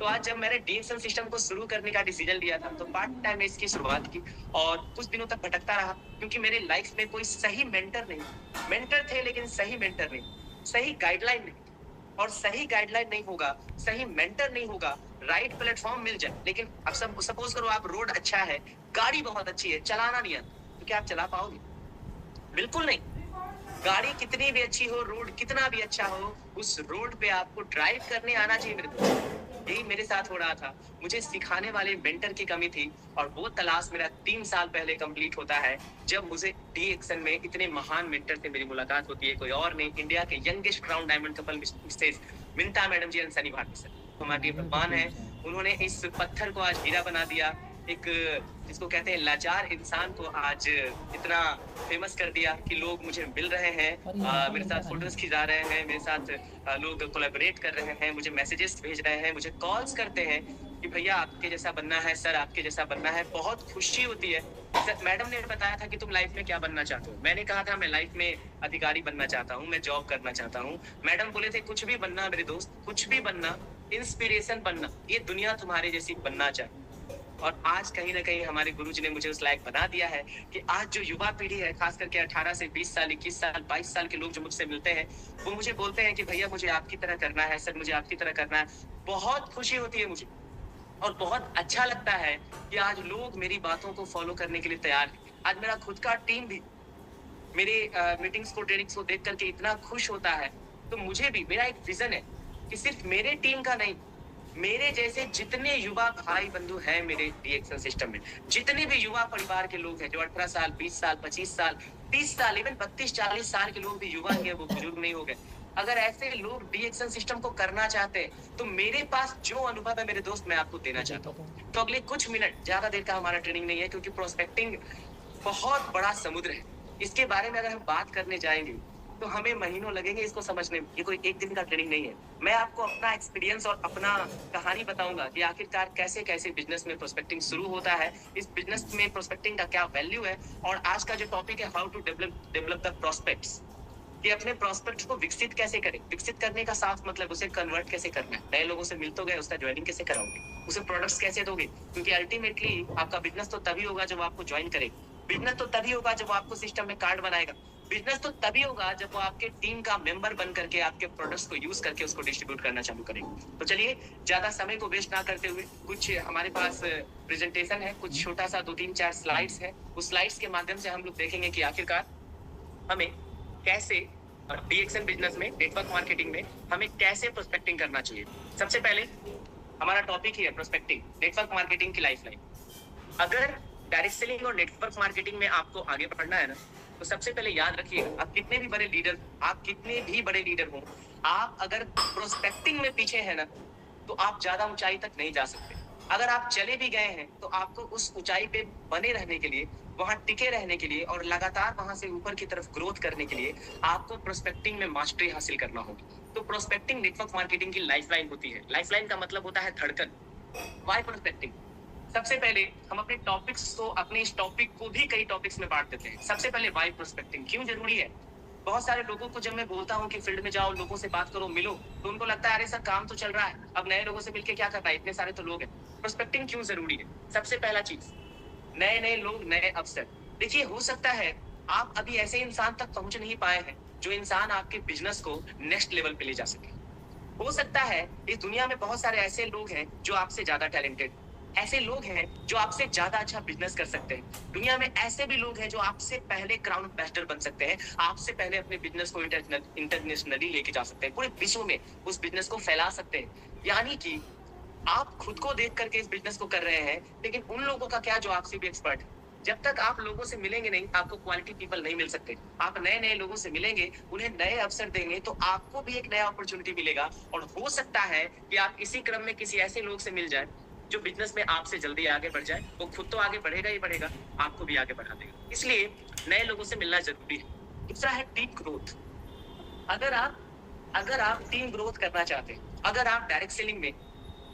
तो आज जब मैंने डीएक्सन सिस्टम को शुरू करने का डिसीजन लिया था, तो पार्ट टाइम में इसकी शुरुआत की और कुछ दिनों तक भटकता रहा क्योंकि मेरे लाइफ में कोई सही मेंटर नहीं। मेंटर थे लेकिन सही मेंटर नहीं, सही गाइडलाइन नहीं। और सही गाइडलाइन नहीं होगा, सही मेंटर नहीं होगा, राइट प्लेटफॉर्म मिल जाए, लेकिन अब सब सपोज करो आप रोड अच्छा है, गाड़ी बहुत अच्छी है, चलाना नहीं आता, तो क्या आप चला पाओगे? बिल्कुल नहीं। गाड़ी कितनी भी अच्छी हो, रोड कितना भी अच्छा हो, उस रोड पे आपको ड्राइव करने आना चाहिए मेरे दोस्त। यही मेरे साथ हो रहा था। मुझे सिखाने वाले मेंटर की कमी थी और वो तलाश मेरा 3 साल पहले कंप्लीट होता है, जब मुझे डीएक्सन में इतने महान मेंटर से मेरी मुलाकात होती है। कोई और नहीं, इंडिया के youngest crown diamond couple Mrs Minta madam ji and Sunny Bharti sir हमारे भगवान है। उन्होंने इस पत्थर को आज हीरा बना दिया। एक जिसको कहते हैं लाचार इंसान को आज इतना फेमस कर दिया कि लोग मुझे मिल रहे हैं, मेरे साथ फोटोज खिंचा रहे हैं, मेरे साथ लोग कोलैबोरेट कर रहे हैं, मुझे मैसेजेस भेज रहे हैं, मुझे कॉल्स करते हैं कि भैया आपके जैसा बनना है, सर आपके जैसा बनना है। बहुत खुशी होती है। सर मैडम ने बताया था कि तुम लाइफ में क्या बनना चाहते हो। मैंने कहा था मैं लाइफ में अधिकारी बनना चाहता हूँ, मैं जॉब करना चाहता हूँ। मैडम बोले थे कुछ भी बनना मेरे दोस्त, कुछ भी बनना, इंस्पिरेशन बनना, ये दुनिया तुम्हारे जैसी बनना चाहिए। और आज कहीं ना कहीं हमारे गुरुजी ने मुझे उस लायक बना दिया है कि आज जो युवा पीढ़ी है, खास करके 18 से 20 साल, 21 साल, 22 साल के लोग जो मुझसे मिलते हैं, वो मुझे बोलते हैं कि भैया मुझे आपकी तरह करना है, सर मुझे आपकी तरह करना है। बहुत खुशी होती है मुझे और बहुत अच्छा लगता है कि आज लोग मेरी बातों को फॉलो करने के लिए तैयार हैं। आज मेरा खुद का टीम भी मेरे मीटिंग्स को, ट्रेनिंग्स को देख करके इतना खुश होता है। तो मुझे भी मेरा एक विजन है कि सिर्फ मेरे टीम का नहीं, मेरे जैसे जितने युवा भाई बंधु हैं मेरे डीएक्सन सिस्टम में, जितने भी युवा परिवार के लोग हैं जो 18 साल, 20 साल, 25 साल, 30 साल, इवन 32-40 साल के लोग भी युवा हैं, वो बुजुर्ग नहीं हो गए। अगर ऐसे लोग डीएक्सन सिस्टम को करना चाहते हैं, तो मेरे पास जो अनुभव है मेरे दोस्त, मैं आपको देना चाहता हूँ। तो अगले कुछ मिनट, ज्यादा देर का हमारा ट्रेनिंग नहीं है, क्योंकि प्रोस्पेक्टिंग बहुत बड़ा समुद्र है। इसके बारे में अगर हम बात करने जाएंगे तो हमें महीनों लगेंगे इसको समझने में। ये कोई एक दिन का ट्रेनिंग नहीं है। मैं आपको अपना एक्सपीरियंस और अपना कहानी बताऊंगा कि आखिरकार कैसे कैसे बिजनेस में प्रोस्पेक्टिंग शुरू होता है, इस बिजनेस में प्रोस्पेक्टिंग का क्या वैल्यू है, और आज का जो टॉपिक है how to develop the prospects, कि अपने प्रोस्पेक्ट को विकसित कैसे करें। विकसित करने का साफ मतलब उसे कन्वर्ट कैसे करना है। नए लोगों से मिल तो गए, उसका ज्वाइनिंग कैसे कराओगे, उसे प्रोडक्ट्स कैसे दोगे, क्योंकि अल्टीमेटली आपका बिजनेस तो तभी होगा जब आपको ज्वाइन करेगा। बिजनेस तो तभी होगा जब आपको सिस्टम में कार्ड बनाएगा। बिजनेस तो तभी होगा जब वो आपके टीम का मेंबर बन करके आपके प्रोडक्ट्स को यूज करके उसको डिस्ट्रीब्यूट करना चालू करेंगे। तो चलिए ज्यादा समय को वेस्ट ना करते हुए, कुछ हमारे पास प्रेजेंटेशन है, कुछ छोटा सा 2-3-4 स्लाइड्स है। उस स्लाइड्स के माध्यम से हम लोग देखेंगे कि आखिरकार हमें कैसे डीएक्सन बिजनेस में, नेटवर्क मार्केटिंग में हमें कैसे प्रोस्पेक्टिंग करना चाहिए। सबसे पहले हमारा टॉपिक ही है प्रोस्पेक्टिंग, नेटवर्क मार्केटिंग की लाइफलाइन। अगर डायरेक्ट सेलिंग और नेटवर्क मार्केटिंग में आपको आगे बढ़ना है ना, तो सबसे पहले याद रखिए, आप कितने भी बड़े लीडर, आप कितने भी बड़े लीडर हो, आप अगर प्रोस्पेक्टिंग में पीछे है ना, तो आप ज्यादा ऊंचाई तक नहीं जा सकते। अगर आप चले भी गए हैं तो आपको उस ऊंचाई पे बने रहने के लिए, वहां टिके रहने के लिए और लगातार वहां से ऊपर की तरफ ग्रोथ करने के लिए आपको प्रोस्पेक्टिंग में मास्टरी हासिल करना होगी। तो प्रोस्पेक्टिंग नेटवर्क मार्केटिंग की लाइफलाइन होती है। लाइफलाइन का मतलब होता है धड़कन। Why prospecting? सबसे पहले हम अपने टॉपिक्स को, अपने इस टॉपिक को भी कई टॉपिक्स में बांट देते हैं। सबसे पहले वाई प्रोस्पेक्टिंग क्यों जरूरी है। बहुत सारे लोगों को जब मैं बोलता हूँ कि फील्ड में जाओ, लोगों से बात करो, मिलो, तो उनको लगता है अरे सर काम तो चल रहा है, अब नए लोगों से मिलके क्या करना है, इतने सारे तो लोग हैं। प्रोस्पेक्टिंग क्यों जरूरी है? सबसे पहला चीज, नए नए लोग, नए अवसर। देखिए हो सकता है आप अभी ऐसे इंसान तक पहुंच नहीं पाए हैं जो इंसान आपके बिजनेस को नेक्स्ट लेवल पे ले जा सके। हो सकता है इस दुनिया में बहुत सारे ऐसे लोग हैं जो आपसे ज्यादा टैलेंटेड, ऐसे लोग हैं जो आपसे ज्यादा अच्छा बिजनेस कर सकते हैं। दुनिया में ऐसे भी लोग हैं जो आपसे पहले क्राउन एम्बेसडर बन सकते हैं, आपसे पहले अपने बिजनेस को इंटरनेशनली लेके जा सकते हैं, पूरे विश्व में उस बिजनेस को फैला सकते हैं। यानी कि आप खुद को देख करके इस बिजनेस को कर रहे हैं, लेकिन उन लोगों का क्या जो आपसे भी एक्सपर्ट है। जब तक आप लोगों से मिलेंगे नहीं, आपको क्वालिटी पीपल नहीं मिल सकते। आप नए नए लोगों से मिलेंगे, उन्हें नए अवसर देंगे, तो आपको भी एक नया अपॉर्चुनिटी मिलेगा। और हो सकता है कि आप इसी क्रम में किसी ऐसे लोग से मिल जाए जो बिजनेस में आपसे जल्दी आगे बढ़ जाए। वो खुद तो आगे बढ़ेगा ही बढ़ेगा, आपको भी आगे बढ़ा देगा। इसलिए नए लोगों से मिलना जरूरी है। दूसरा है टीम ग्रोथ। अगर आप अगर आप टीम ग्रोथ करना चाहते हैं, अगर आप डायरेक्ट सेलिंग में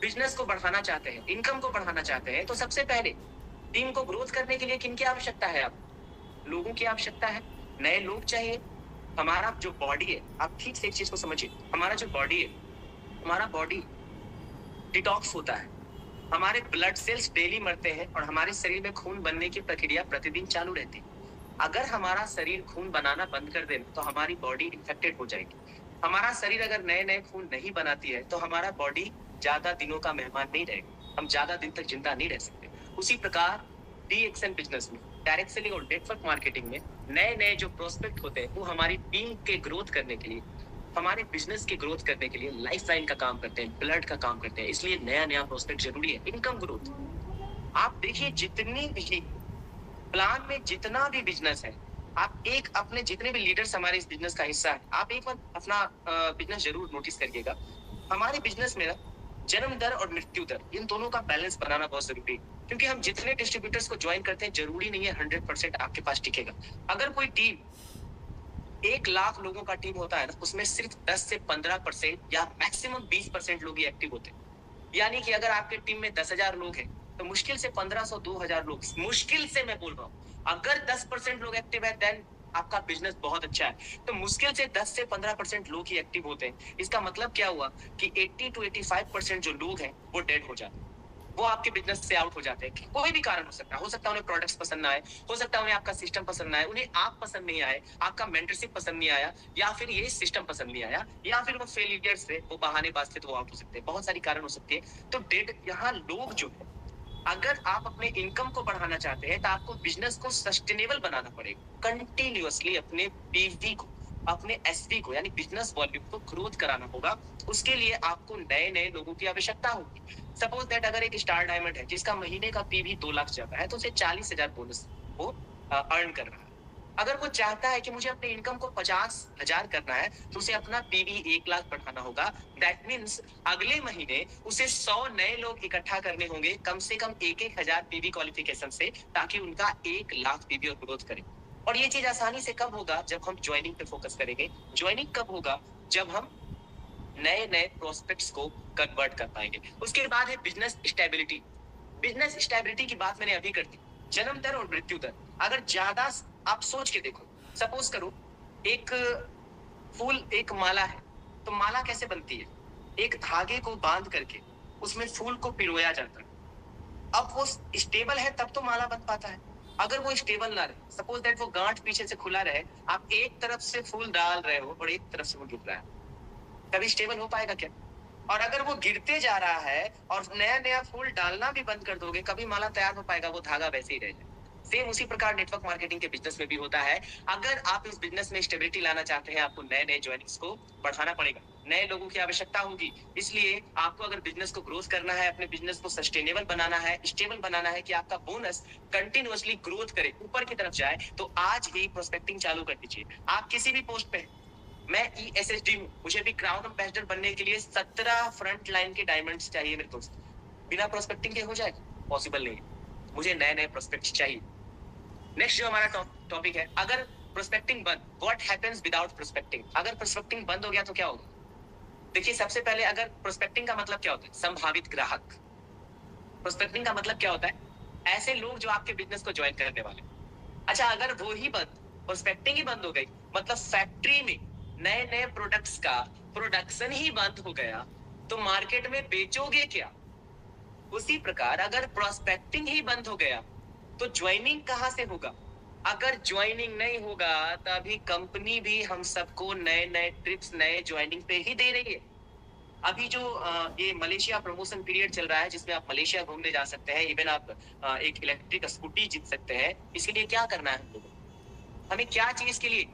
बिजनेस को बढ़ाना चाहते हैं, इनकम को बढ़ाना चाहते हैं, तो सबसे पहले टीम को ग्रोथ करने के लिए किनकी आवश्यकता है? आप लोगों की आवश्यकता है। नए लोग चाहिए। हमारा जो बॉडी है, आप ठीक से एक चीज को समझिए, हमारा जो बॉडी है, हमारा बॉडी डिटॉक्स होता है, हमारे ब्लड सेल्स डेली मरते हैं और हमारे शरीर में खून बनने की प्रक्रिया प्रतिदिन चालू रहती है। अगर हमारा शरीर खून बनाना बंद कर दे तो हमारी बॉडी इन्फेक्टेड हो जाएगी। हमारा शरीर अगर नए नए खून नहीं बनाती है तो हमारा बॉडी ज्यादा दिनों का मेहमान नहीं रहेगा, हम ज्यादा दिन तक जिंदा नहीं रह सकते। उसी प्रकार डीएक्सएन बिजनेस में, डायरेक्ट सेलिंग और नेटवर्क मार्केटिंग में नए नए जो प्रोस्पेक्ट होते हैं वो हमारी टीम के ग्रोथ करने के लिए, हमारे बिजनेस की ग्रोथ करने के लिए लाइफ लाइन का काम करते हैं, ब्लड का काम करते हैं। इसलिए नया नया प्रोस्पेक्ट जरूरी है। इनकम ग्रोथ, आप देखिए जितनी भी प्लान में जितना भी बिजनेस है, आप एक अपने जितने भी लीडर्स हमारे इस बिजनेस का हिस्सा है, आप एक बार अपना बिजनेस जरूर नोटिस करिएगा। हमारे बिजनेस में ना जन्म दर और मृत्यु दर, इन दोनों का बैलेंस बनाना बहुत जरूरी है। क्योंकि हम जितने डिस्ट्रीब्यूटर्स को ज्वाइन करते हैं जरूरी नहीं है 100% आपके पास टिकेगा। अगर कोई टीम 1 लाख लोगों का टीम होता है ना, उसमें सिर्फ 10 से 15% या मैक्सिमम 20% लोग ही एक्टिव होते हैं। यानी कि अगर आपके टीम में 10,000 लोग हैं तो मुश्किल से 1500 2000 लोग, मुश्किल से मैं बोल रहा हूँ, अगर 10% लोग एक्टिव है देन आपका बिजनेस बहुत अच्छा है। तो मुश्किल से 10 से 15% लोग ही एक्टिव होते हैं। इसका मतलब क्या हुआ कि 80 to 85% जो लोग हैं वो डेड हो जाते हैं, वो आपके बिजनेस से आउट हो जाते हैं। कोई भी कारण हो सकता है उन्हें प्रोडक्ट्स पसंद ना आए, हो सकता है उन्हें आपका सिस्टम पसंद ना आए, उन्हें आप पसंद नहीं आए, आपका मेंटरशिप पसंद नहीं आया, या फिर ये सिस्टम पसंद नहीं आया, या फिर वो फेलियर से, वो बहानेबाज थे तो वो आउट हो सकते हैं। बहुत सारी कारण हो सकती है। तो डेड यहाँ लोग जो है, अगर आप अपने इनकम को बढ़ाना चाहते हैं तो आपको बिजनेस को सस्टेनेबल बनाना पड़ेगा। कंटिन्यूअसली अपने पीवी को, अपने एसपी को, यानी बिजनेस वॉल्यूम को ग्रोथ कराना होगा। उसके लिए आपको नए नए लोगों की आवश्यकता होगी। सपोज दैट अगर एक स्टार डायमंड है जिसका महीने का पीवी 2 लाख जाता है तो उसे 40,000 बोनस वो अर्न कर रहा है। अगर वो चाहता है कि मुझे अपने इनकम को 50,000 करना है तो उसे अपना पीवी 1 लाख बढ़ाना होगा। दैट मीन्स अगले महीने उसे 100 नए लोग इकट्ठा करने होंगे, कम से कम 1,000 पीवी क्वालिफिकेशन से, ताकि उनका 1 लाख पीवी और ग्रोथ करे। और ये चीज आसानी से कब होगा? जब हम ज्वाइनिंग पे फोकस करेंगे। ज्वाइनिंग कब होगा? जब हम नए नए प्रोस्पेक्ट्स को कन्वर्ट कर पाएंगे। उसके बाद है बिजनेस स्टेबिलिटी। बिजनेस स्टेबिलिटी की बात मैंने अभी कर दी। जन्म दर और मृत्यु दर, अगर ज्यादा, आप सोच के देखो, सपोज करो एक फूल, एक माला है, तो माला कैसे बनती है? एक धागे को बांध करके उसमें फूल को पिरोया जाता है। अब वो स्टेबल है तब तो माला बन पाता है। अगर वो स्टेबल ना रहे, सपोज दैट वो गांठ पीछे से खुला रहे, आप एक तरफ से फूल डाल रहे हो और एक तरफ से वो गिर रहा है, कभी स्टेबल हो पाएगा क्या? और अगर वो गिरते जा रहा है और नया नया फूल डालना भी बंद कर दोगे, कभी माला तैयार हो पाएगा? वो धागा वैसे ही रह जाए। सेम उसी प्रकार नेटवर्क मार्केटिंग के बिजनेस में भी होता है। अगर आप इस बिजनेस में स्टेबिलिटी लाना चाहते हैं, आपको नए नए ज्वाइनिंग्स को बढ़ाना पड़ेगा, नए लोगों की आवश्यकता होगी। इसलिए आपको अगर बिजनेस को ग्रोथ करना है, अपने बिजनेस को सस्टेनेबल बनाना है, स्टेबल बनाना है, कि आपका बोनस कंटिन्यूअसली ग्रोथ करे, ऊपर की तरफ जाए, तो आज ही प्रोस्पेक्टिंग चालू कर दीजिए। आप किसी भी पोस्ट पे हैं, मैं ESSD हूँ, मुझे भी क्राउन एम्बेसडर बनने के लिए 17 फ्रंट लाइन के डायमंड्स चाहिए मेरे दोस्त। बिना प्रोस्पेक्टिंग के हो जाएगा? पॉसिबल नहीं है। मुझे नए नए प्रोस्पेक्ट्स चाहिए। नेक्स्ट जो हमारा टॉपिक है, अगर प्रोस्पेक्टिंग बंद, व्हाट हैपेंस विदाउट प्रोस्पेक्टिंग? अगर प्रोस्पेक्टिंग बंद हो गया तो क्या होगा? देखिए, सबसे पहले अगर प्रोस्पेक्टिंग का मतलब क्या होता है? संभावित ग्राहक। प्रोस्पेक्टिंग का मतलब क्या होता है? ऐसे लोग जो आपके बिजनेस को ज्वाइन करने वाले। अच्छा, अगर वो ही बंद, प्रोस्पेक्टिंग ही बंद हो गई, मतलब फैक्ट्री में नए नए प्रोडक्ट्स का प्रोडक्शन ही बंद हो गया, तो मार्केट में बेचोगे क्या? उसी प्रकार अगर प्रोस्पेक्टिंग ही बंद हो गया तो ज्वाइनिंग कहां से होगा? अगर ज्वाइनिंग नहीं होगा तभी कंपनी भी हम सबको नए नए ट्रिप्स, नए ज्वाइनिंग पे ही दे रही है। अभी जो ये मलेशिया प्रमोशन पीरियड चल रहा है, जिसमें आप मलेशिया घूमने जा सकते हैं, इवन आप एक इलेक्ट्रिक स्कूटी जीत सकते हैं। इसके लिए क्या करना है हम लोगों को? हमें क्या चाहिए इसके लिए?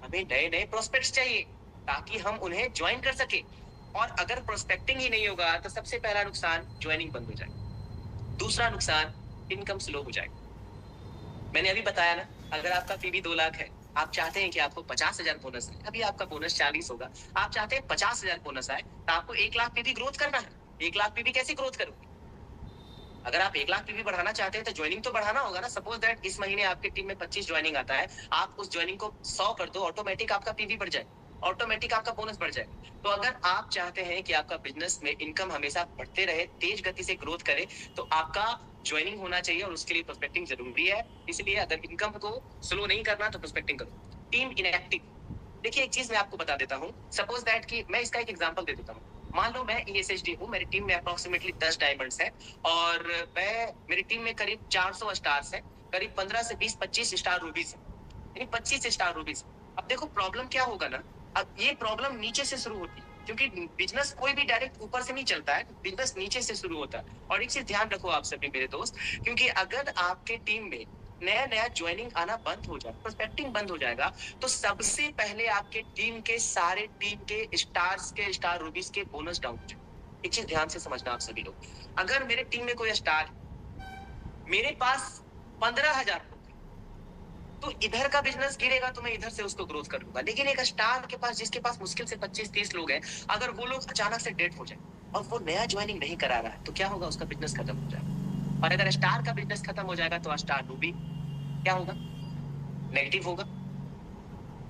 हमें नए नए प्रोस्पेक्ट्स चाहिए ताकि हम उन्हें ज्वाइन कर सके। और अगर प्रोस्पेक्टिंग ही नहीं होगा तो सबसे पहला नुकसान ज्वाइनिंग बंद हो जाए। दूसरा नुकसान, इनकम स्लो हो जाएगा। मैंने अभी बताया ना, अगर आपका पीवी 2 लाख है, आप चाहते हैं कि आपको 50,000 बोनस आए, अभी आपका बोनस 40 होगा, आप चाहते हैं 50,000 बोनस आए, तो आपको 1 लाख पीवी ग्रोथ करना है। 1 लाख पीवी कैसे ग्रोथ करोगे? अगर आप 1 लाख पीवी बढ़ाना चाहते हैं तो ज्वाइनिंग तो बढ़ाना होगा ना। सपोज दैट इस महीने आपकी टीम में 25 ज्वाइनिंग आता है, आप उस ज्वाइनिंग को 100 कर दो, ऑटोमेटिक आपका पीवी बढ़ जाए, ऑटोमेटिक आपका बोनस बढ़ जाए। तो अगर आप चाहते हैं कि आपका बिजनेस में इनकम हमेशा बढ़ते रहे, तेज गति से ग्रोथ करे, तो आपका ज्वाइनिंग होना चाहिए और उसके लिए प्रोस्पेक्टिंग जरूरी है। इसलिए अगर इनकम को स्लो नहीं करना तो प्रोस्पेक्टिंग करो। टीम इनएक्टिव, देखिए एक चीज मैं आपको बता देता हूँ। सपोज दैट कि मैं इसका एक एग्जांपल दे देता हूँ। मान लो मैं ESHD हूँ, मेरी टीम में अप्रोक्सीमेटली 10 डायमंड्स है और मेरी टीम में करीब 400 स्टार्स है, करीब 15 से 20-25 स्टार रूबीज है, यानी 25 स्टार रूबीज। अब देखो प्रॉब्लम क्या होगा ना, अब ये प्रॉब्लम नीचे से शुरू होती है, क्योंकि बिजनेस कोई भी डायरेक्ट ऊपर से नहीं चलता है, बिजनेस नीचे से शुरू होता है। और एक चीज ध्यान रखो आप सभी मेरे दोस्त, क्योंकि अगर आपके टीम में नया नया ज्वाइनिंग आना बंद हो जाए, प्रोस्पेक्टिंग बंद हो जाएगा, तो सबसे पहले आपके टीम के सारे टीम के स्टार्स के स्टार रूबीज के बोनस डाउन हो जाए। एक चीज ध्यान से समझना आप सभी लोग, अगर मेरे टीम में कोई स्टार, मेरे पास 15,000 लोग हैं, तो इधर का बिजनेस गिरेगा तो मैं इधर से उसको ग्रोथ कर लूंगा। लेकिन एक स्टार के पास, जिसके पास मुश्किल से 25-30 लोग हैं, अगर वो लोग अचानक से डेड हो जाए और वो नया ज्वाइनिंग नहीं करा रहा है, तो क्या होगा, उसका बिजनेस खत्म हो जाएगा। और अगर स्टार का बिजनेस खत्म हो जाएगा तो स्टार रूबी क्या होगा, नेगेटिव होगा,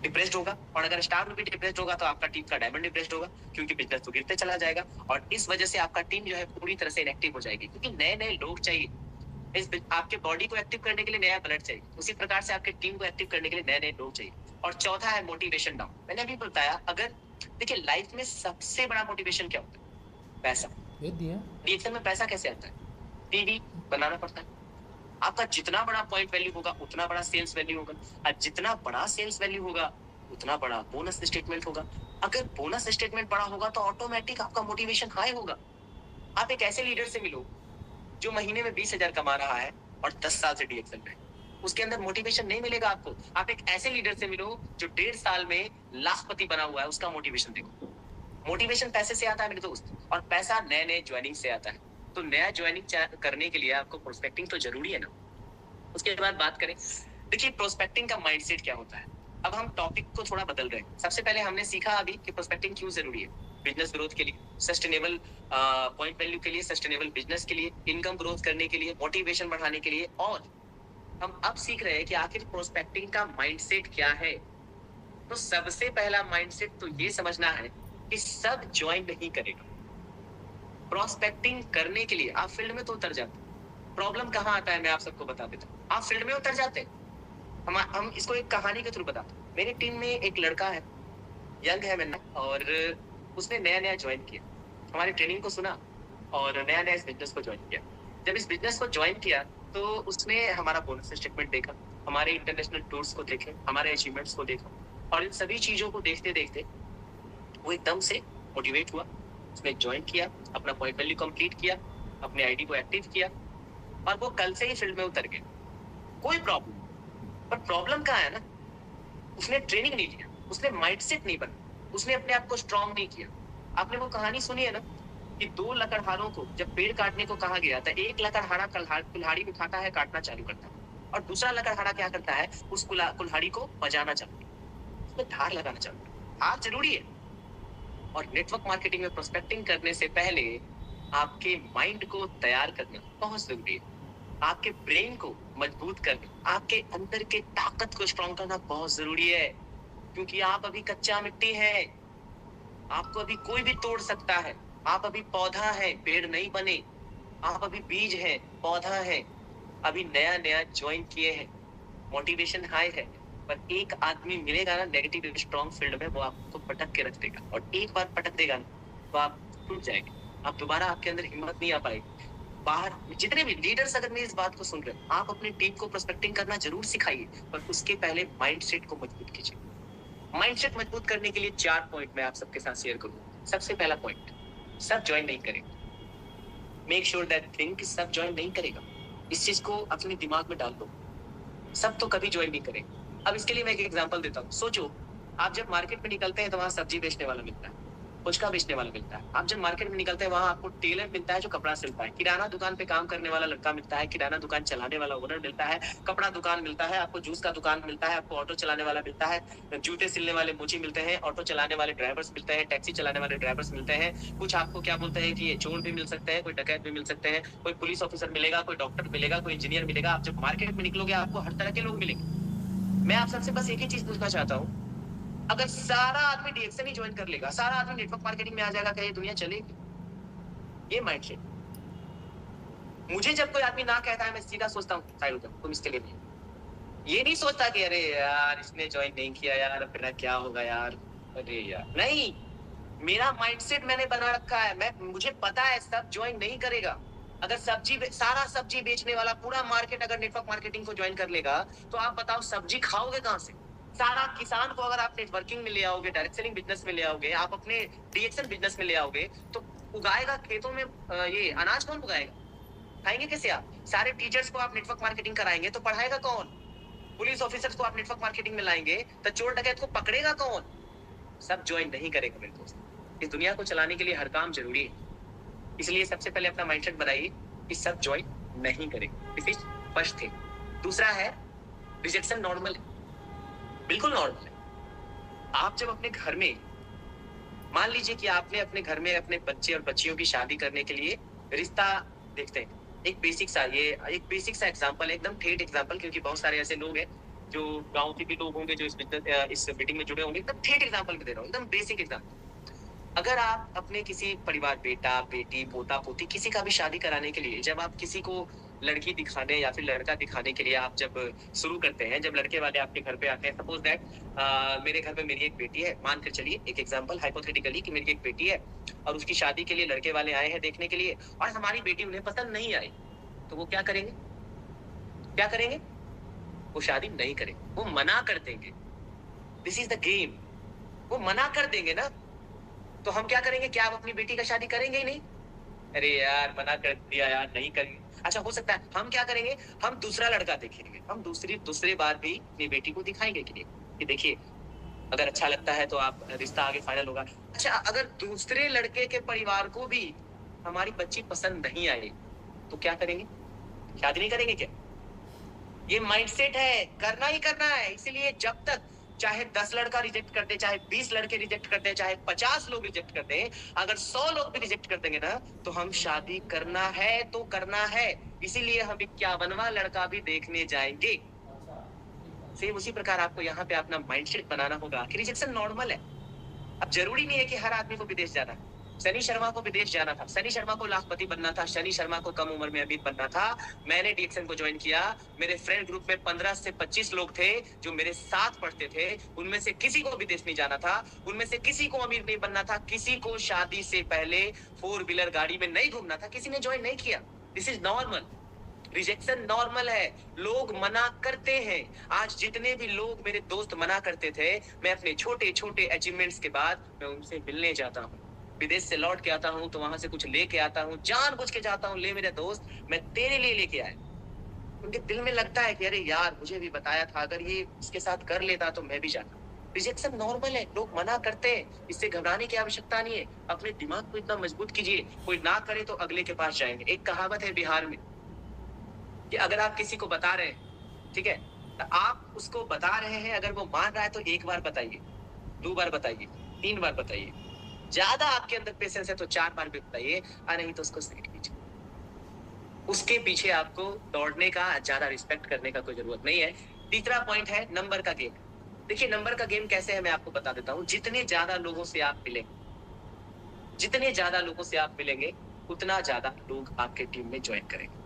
डिप्रेस्ड होगा। और अगर स्टार रूबी डिप्रेस्ड होगा तो आपका टीम का डायमंड डिप्रेस्ड होगा, क्योंकि बिजनेस तो गिरते चला जाएगा। और इस वजह से आपका टीम जो है पूरी तरह से इनएक्टिव हो जाएगी, क्योंकि नए नए लोग चाहिए। आपके बॉडी को एक्टिव करने के लिए नया ब्लड चाहिए, उसी प्रकार से आपके टीम को एक्टिव करने के लिए नए नए लोग चाहिए। और चौथा है मोटिवेशन डाउन। मैंने अभी बताया, अगर देखिए लाइफ में सबसे बड़ा मोटिवेशन क्या होता है, पैसा। डीएक्सएल में पैसा कैसे आता है, पीवी बनाना पड़ता है। आपका जितना बड़ा पॉइंट वैल्यू होगा उतना बड़ा सेल्स वैल्यू होगा, और जितना बड़ा सेल्स वैल्यू होगा उतना बड़ा बोनस स्टेटमेंट होगा। अगर बोनस स्टेटमेंट बड़ा होगा तो ऑटोमेटिक आपका मोटिवेशन हाई होगा। आप एक ऐसे लीडर से मिलो जो महीने में 20,000 कमा रहा है और 10 साल से डीएक्सएल में, उसके अंदर मोटिवेशन नहीं मिलेगा आपको। आप एक ऐसे लीडर से मिलो जो 1.5 साल में लाखपति बना हुआ है, उसका मोटिवेशन देखो। मोटिवेशन पैसे से आता है मेरे दोस्त, और पैसा नए नए ज्वाइनिंग से आता है। तो नया ज्वाइनिंग करने के लिए आपको प्रोस्पेक्टिंग तो जरूरी है ना। उसके बाद बात करें, देखिए प्रोस्पेक्टिंग का माइंडसेट क्या होता है। अब हम टॉपिक को थोड़ा बदल रहे हैं। सबसे पहले हमने सीखा अभी कि प्रोस्पेक्टिंग क्यों जरूरी है, बिजनेस ग्रोथ के लिए, सस्टेनेबल पॉइंट वैल्यू के लिए, सस्टेनेबल बिजनेस के लिए, इनकम ग्रोथ करने के लिए, मोटिवेशन बढ़ाने के लिए। और हम अब सीख रहे हैं कि आखिर प्रोस्पेक्टिंग का माइंडसेट क्या है। तो सबसे पहला माइंडसेट तो ये समझना है कि सब ज्वाइन नहीं करेगा। प्रोस्पेक्टिंग करने के लिए आप फील्ड में तो उतर जाते हैं। प्रॉब्लम कहाँ आता है मैं आप सबको बता देता हूँ। आप फील्ड में उतर जाते हैं, हम इसको एक कहानी के थ्रू बताते हैं। मेरी टीम में एक लड़का है, यंग है मैंने, और उसने नया नया ज्वाइन किया, हमारी ट्रेनिंग को सुना और नया नया इस बिजनेस को ज्वाइन किया। जब इस बिजनेस को ज्वाइन किया तो उसने हमारा बोनस स्टेटमेंट देखा, हमारे इंटरनेशनल टूर्स को देखे, हमारे अचीवमेंट्स को देखा, और इन सभी चीजों को देखते देखते वो एकदम से मोटिवेट हुआ। उसने ज्वाइन किया, अपना पॉइंट वैल्यू कंप्लीट किया, अपने आईडी को एक्टिव किया, और वो कल से ही फील्ड में उतर गया। कोई प्रॉब्लम, पर प्रॉब्लम कहाँ है ना, उसने ट्रेनिंग नहीं लिया, उसने माइंडसेट नहीं बना, उसने अपने आप को स्ट्रांग नहीं किया। आपने वो कहानी सुनी है ना कि 2 लकड़हारों को जब पेड़ काटने को कहा गया था, एक लकड़हारा कुल्हाड़ी उठाता है, काटना चालू करता है, और दूसरा लकड़हारा क्या करता है, उस कुल्हाड़ी को बजाना चालू करता है, उसमें धार लगाना चालू करता है। धार जरूरी है। और नेटवर्क मार्केटिंग में प्रोस्पेक्टिंग करने से पहले आपके माइंड को तैयार करना बहुत जरूरी है। आपके ब्रेन को मजबूत करना, आपके अंदर के ताकत को स्ट्रॉन्ग करना बहुत जरूरी है, क्योंकि आप अभी कच्चा मिट्टी है। आपको अभी कोई भी तोड़ सकता है। आप अभी पौधा है, पेड़ नहीं बने। आप अभी बीज है, पौधा है, अभी नया नया ज्वाइन किए हैं, मोटिवेशन हाई है। पर एक आदमी मिलेगा ना नेगेटिव स्ट्रॉन्ग फील्ड में, वो आपको पटक के रख देगा, और एक बार पटक देगा ना तो आप टूट जाएंगे। आप दोबारा, आपके अंदर हिम्मत नहीं आ पाएगी। बाहर जितने भी लीडर्स अगर मेरी इस बात को सुन रहे हैं, आप अपनी टीम को प्रोस्पेक्टिंग करना जरूर सिखाइए, पर उसके पहले माइंडसेट को मजबूत कीजिए। माइंडसेट मजबूत करने के लिए 4 पॉइंट मैं आप सबके साथ शेयर करूंगा। सबसे पहला पॉइंट, सब ज्वाइन नहीं करेगा। मेक श्योर दैट थिंग सब ज्वाइन नहीं करेगा। इस चीज को अपने दिमाग में डाल दो, सब तो कभी ज्वाइन नहीं करेंगे। अब इसके लिए मैं एक एग्जांपल देता हूँ। सोचो, आप जब मार्केट में निकलते हैं तो वहां सब्जी बेचने वाला मिलता है, फुचका बेचने वाला मिलता है। आप जब मार्केट में निकलते हैं वहां आपको टेलर मिलता है जो कपड़ा सिलता है, किराना दुकान पे काम करने वाला लड़का मिलता है, किराना दुकान चलाने वाला ओनर मिलता है, कपड़ा दुकान मिलता है, आपको जूस का दुकान मिलता है, आपको ऑटो चलाने वाला मिलता है, जूते सिलने वाले मोची मिलते हैं, ऑटो चलाने वाले ड्राइवर्स मिलते हैं, टैक्सी चलाने वाले ड्राइवर्स मिलते हैं। कुछ आपको क्या बोलते हैं कि चोर भी मिल सकते हैं, कोई डकैत भी मिल सकते हैं, कोई पुलिस ऑफिसर मिलेगा, कोई डॉक्टर मिलेगा, कोई इंजीनियर मिलेगा। आप जब मार्केट में निकलोगे आपको हर तरह के लोग मिलेंगे। मैं आप सबसे बस एक ही चीज पूछना चाहता हूँ, अगर सारा आदमी डीएक्सएल ही ज्वाइन कर लेगा, सारा आदमी नेटवर्क मार्केटिंग में आ जाएगा, क्या ये दुनिया चलेगी? ये माइंडसेट। मुझे जब कोई आदमी ना कहता है, मैं सीधा सोचता हूँ साइड हो जाओ, तुम इसके लिए नहीं। ये नहीं सोचता कि अरे यार इसने ज्वाइन नहीं किया यार, फिर क्या होगा यार, अरे यार नहीं। मेरा माइंडसेट मैंने बना रखा है, मुझे पता है सब ज्वाइन नहीं करेगा। अगर सारा सब्जी बेचने वाला पूरा मार्केट अगर नेटवर्क मार्केटिंग को ज्वाइन कर लेगा, तो आप बताओ सब्जी खाओगे कहाँ से? सारा किसान को अगर आप नेटवर्किंग में ले आओगे, डायरेक्ट सेलिंग बिजनेस में ले आओगे, आप अपने डीएक्सएल बिजनेस में ले आओगे, तो उगाएगा खेतों में ये अनाज कौन उगाएगा? खाएंगे कैसे आप? सारे टीचर्स को आप नेटवर्क मार्केटिंग कराएंगे तो पढ़ाएगा कौन? पुलिस ऑफिसर्स को आप नेटवर्क मार्केटिंग में लाएंगे तो चोर डकैत को पकड़ेगा कौन? सब ज्वाइन नहीं करेगा मेरे दोस्त। इस दुनिया को चलाने के लिए हर काम जरूरी है, इसलिए सबसे पहले अपना माइंडसेट बनाइए कि सब ज्वाइन नहीं करेगा। This is first thing. दूसरा है रिजेक्शन नॉर्मल है, बिल्कुल नॉर्मल है। आप जब अपने घर में मान लीजिए कि आपने अपने घर में अपने बच्चे और बच्चियों की शादी करने के लिए रिश्ता देखते हैं। एक बेसिक सा एग्जांपल है, एकदम ठेठ एग्जांपल, क्योंकि बहुत सारे ऐसे लोग हैं जो गांव के भी लोग होंगे जो इस मीटिंग में जुड़े होंगे। एकदम ठेठ एग्जांपल में दे रहा हूँ, एकदम बेसिक एग्जांपल। अगर आप अपने किसी परिवार, बेटा बेटी पोता पोती, किसी का भी शादी कराने के लिए जब आप किसी को लड़की दिखाने या फिर लड़का दिखाने के लिए आप जब शुरू करते हैं, जब लड़के वाले आपके घर पे आते हैं, सपोज दैट मेरे घर में मेरी एक बेटी है, मान कर चलिए एक एग्जांपल हाइपोथेटिकली कि मेरी एक बेटी है और उसकी शादी के लिए लड़के वाले आए हैं देखने के लिए, और हमारी बेटी उन्हें पसंद नहीं आई, तो वो क्या करेंगे? क्या करेंगे? वो शादी नहीं करेंगे, वो मना कर देंगे। This is the game. वो मना कर देंगे ना, तो हम क्या करेंगे? क्या आप अपनी बेटी का शादी करेंगे ही नहीं? अरे यार मना कर दिया यार, नहीं करेंगे। अच्छा, हो सकता है हम क्या करेंगे? हम दूसरा लड़का देखेंगे, हम दूसरे बार भी अपनी बेटी को दिखाएंगे कि देखिए अगर अच्छा लगता है तो आप रिश्ता आगे फाइनल होगा। अच्छा, अगर दूसरे लड़के के परिवार को भी हमारी बच्ची पसंद नहीं आई तो क्या करेंगे? शादी नहीं करेंगे क्या? ये माइंडसेट है, करना ही करना है। इसीलिए जब तक चाहे 10 लड़का रिजेक्ट कर दे, चाहे 20 लड़के रिजेक्ट कर दे, चाहे 50 लोग रिजेक्ट कर दे, अगर 100 लोग भी रिजेक्ट कर देंगे ना, तो हम शादी करना है तो करना है। इसीलिए हम 51वां लड़का भी देखने जाएंगे। सेम उसी प्रकार आपको यहाँ पे अपना माइंडसेट बनाना होगा कि रिजेक्शन नॉर्मल है। अब जरूरी नहीं है कि हर आदमी को विदेश जाना है। सनी शर्मा को विदेश जाना था, सनी शर्मा को लाखपति बनना था, सनी शर्मा को कम उम्र में अमित बनना था। मैंने डीएक्सएन को ज्वाइन किया। मेरे फ्रेंड ग्रुप में 15 से 25 लोग थे जो मेरे साथ पढ़ते थे। उनमें से किसी को विदेश नहीं जाना था, उनमें से किसी को अमीर नहीं बनना था, किसी को शादी से पहले 4 व्हीलर गाड़ी में नहीं घूमना था, किसी ने ज्वाइन नहीं किया। This is normal. Rejection normal है, लोग मना करते हैं। आज जितने भी लोग मेरे दोस्त मना करते थे, मैं अपने छोटे छोटे अचीवमेंट्स के बाद मैं उनसे मिलने जाता हूँ। विदेश से लौट के आता हूँ तो वहां से कुछ लेके आता हूँ, जानबूझ के जाता हूँ, ले मेरे दोस्त मैं तेरे लिए लेके आया। उनके दिल में लगता है कि अरे यार मुझे भी बताया था, अगर ये इसके साथ कर लेता तो मैं भी जाता। रिजेक्शन नॉर्मल है, लोग मना करते हैं, इससे घबराने की आवश्यकता नहीं है। अपने दिमाग को इतना मजबूत कीजिए, कोई ना करे तो अगले के पास जाएंगे। एक कहावत है बिहार में कि अगर आप किसी को बता रहे हैं, ठीक है, तो आप उसको बता रहे हैं, अगर वो मान रहा है तो 1 बार बताइए, 2 बार बताइए, 3 बार बताइए। ज्यादा आपके अंदर पेशेंस है तो 4 बार भी बताइए, नहीं तो उसको साइड कीजिए। उसके पीछे आपको दौड़ने का, ज्यादा रिस्पेक्ट करने का कोई जरूरत नहीं है। तीसरा पॉइंट है नंबर का गेम। देखिए नंबर का गेम कैसे है मैं आपको बता देता हूँ। जितने ज्यादा लोगों से आप मिलेंगे, जितने ज्यादा लोगों से आप मिलेंगे, उतना ज्यादा लोग आपके टीम में ज्वाइन करेंगे।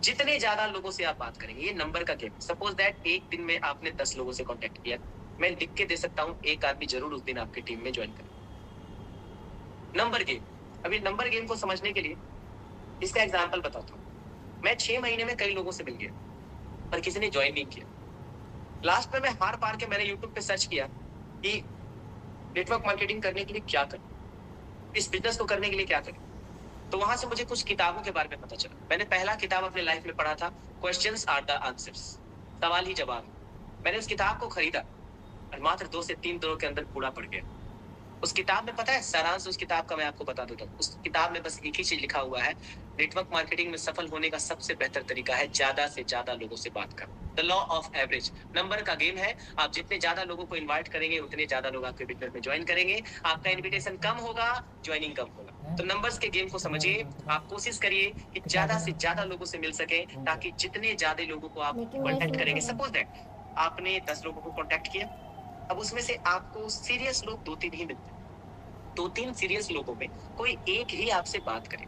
जितने ज्यादा लोगों से आप बात करेंगे, ये नंबर का गेम। सपोज दैट एक दिन में आपने 10 लोगों से कांटेक्ट किया, मैं लिख के दे सकता हूँ, एक आदमी जरूर उस दिन आपकी टीम में ज्वाइन करे। Number game. अभी नंबर गेम को समझने के लिए इसका एग्जांपल बताता हूँ। मैं 6 महीने में कई लोगों से मिल गया पर किसी ने ज्वाइन नहीं किया। लास्ट में मैं हार पार के मैंने यूट्यूब पे सर्च किया कि नेटवर्क मार्केटिंग करने के लिए क्या करें, इस बिजनेस को करने के लिए क्या करें। तो वहां से मुझे कुछ किताबों के बारे में पता चला। मैंने पहला किताब अपने लाइफ में पढ़ा था, क्वेश्चंस आर द आंसर्स, सवाल ही जवाब। मैंने उस किताब को खरीदा और मात्र 2 से 3 दिनों के अंदर पूरा पढ़ गया। उस किताब में पता है सारांश उस किताब का मैं आपको बता देता हूँ। उस किताब में बस एक ही चीज लिखा हुआ है, नेटवर्क मार्केटिंग में सफल होने का सबसे बेहतर तरीका है ज्यादा से ज्यादा लोगों से बात करना। The law of average, number का गेम है। आप जितने ज्यादा लोगों को इन्वाइट करेंगे, उतने ज्यादा लोग आपके बिजनेस में ज्वाइन करेंगे। आपका इन्विटेशन कम होगा, ज्वाइनिंग कम होगा। तो नंबर्स के गेम को समझिए। आप कोशिश करिए कि ज्यादा से ज्यादा लोगों से मिल सके, ताकि जितने ज्यादा लोगों को आप कॉन्टेक्ट करेंगे, सपोज दैट आपने 10 लोगों को कॉन्टेक्ट किया, अब उसमें से आपको सीरियस लोग 2-3 ही मिलते हैं। 2-3 सीरियस लोगों में कोई एक ही आपसे बात करे,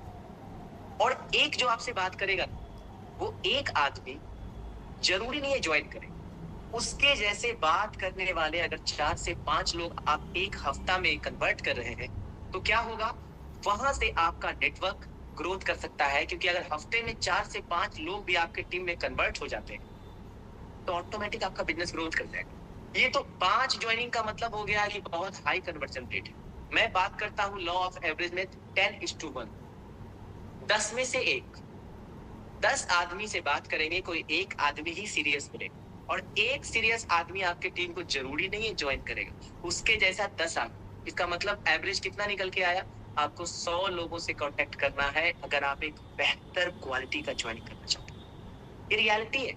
और एक जो आपसे बात करेगा वो एक आदमी जरूरी नहीं है ज्वाइन करे, उसके जैसे बात करने वाले अगर 4 से 5 लोग आप एक हफ्ता में कन्वर्ट कर रहे हैं, तो क्या होगा? वहां से आपका नेटवर्क ग्रोथ कर सकता है, क्योंकि अगर हफ्ते में 4 से 5 लोग भी आपके टीम में कन्वर्ट हो जाते हैं, तो ऑटोमेटिक आपका बिजनेस ग्रोथ कर जाएगा। ये तो 5 ज्वाइनिंग का मतलब हो गया कि बहुत हाई कन्वर्जन रेट है। मैं बात करता हूँ लॉ ऑफ एवरेज में 10:1, 10 में से 1, 10 आदमी से बात करेंगे, कोई एक आदमी ही सीरियस मिलेगा, और एक सीरियस आदमी आपके टीम को जरूरी नहीं है ज्वाइन करेगा, उसके जैसा 10 आदमी। इसका मतलब एवरेज कितना निकल के आया? आपको 100 लोगों से कांटेक्ट करना है अगर आप एक बेहतर क्वालिटी का ज्वाइन करना चाहते हैं। ये रियलिटी है।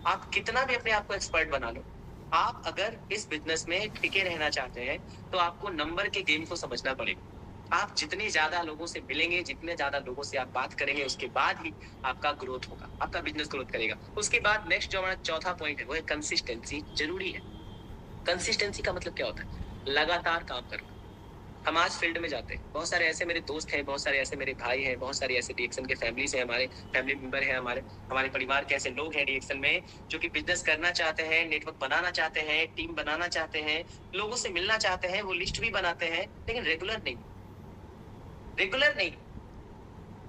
आप कितना भी अपने आप को एक्सपर्ट बना लो, आप अगर इस बिजनेस में टिके रहना चाहते हैं, तो आपको नंबर के गेम को समझना पड़ेगा। आप जितने ज्यादा लोगों से मिलेंगे, जितने ज्यादा लोगों से आप बात करेंगे, उसके बाद ही आपका ग्रोथ होगा, आपका बिजनेस ग्रोथ करेगा। उसके बाद नेक्स्ट जो हमारा चौथा पॉइंट है वो है कंसिस्टेंसी। जरूरी है। कंसिस्टेंसी का मतलब क्या होता है? लगातार काम करना। हम आज फील्ड में जाते हैं, बहुत सारे ऐसे मेरे दोस्त हैं, बहुत सारे ऐसे मेरे भाई हैं, बहुत सारे ऐसे डीएक्सन के फैमिलीज हैं, हमारे फैमिली मेंबर हैं, हमारे परिवार के ऐसे लोग हैं डीएक्सन में, जो कि बिजनेस करना चाहते हैं, नेटवर्क बनाना चाहते हैं, टीम बनाना चाहते हैं, लोगों से मिलना चाहते हैं, वो लिस्ट भी बनाते हैं, लेकिन रेगुलर नहीं। रेगुलर नहीं।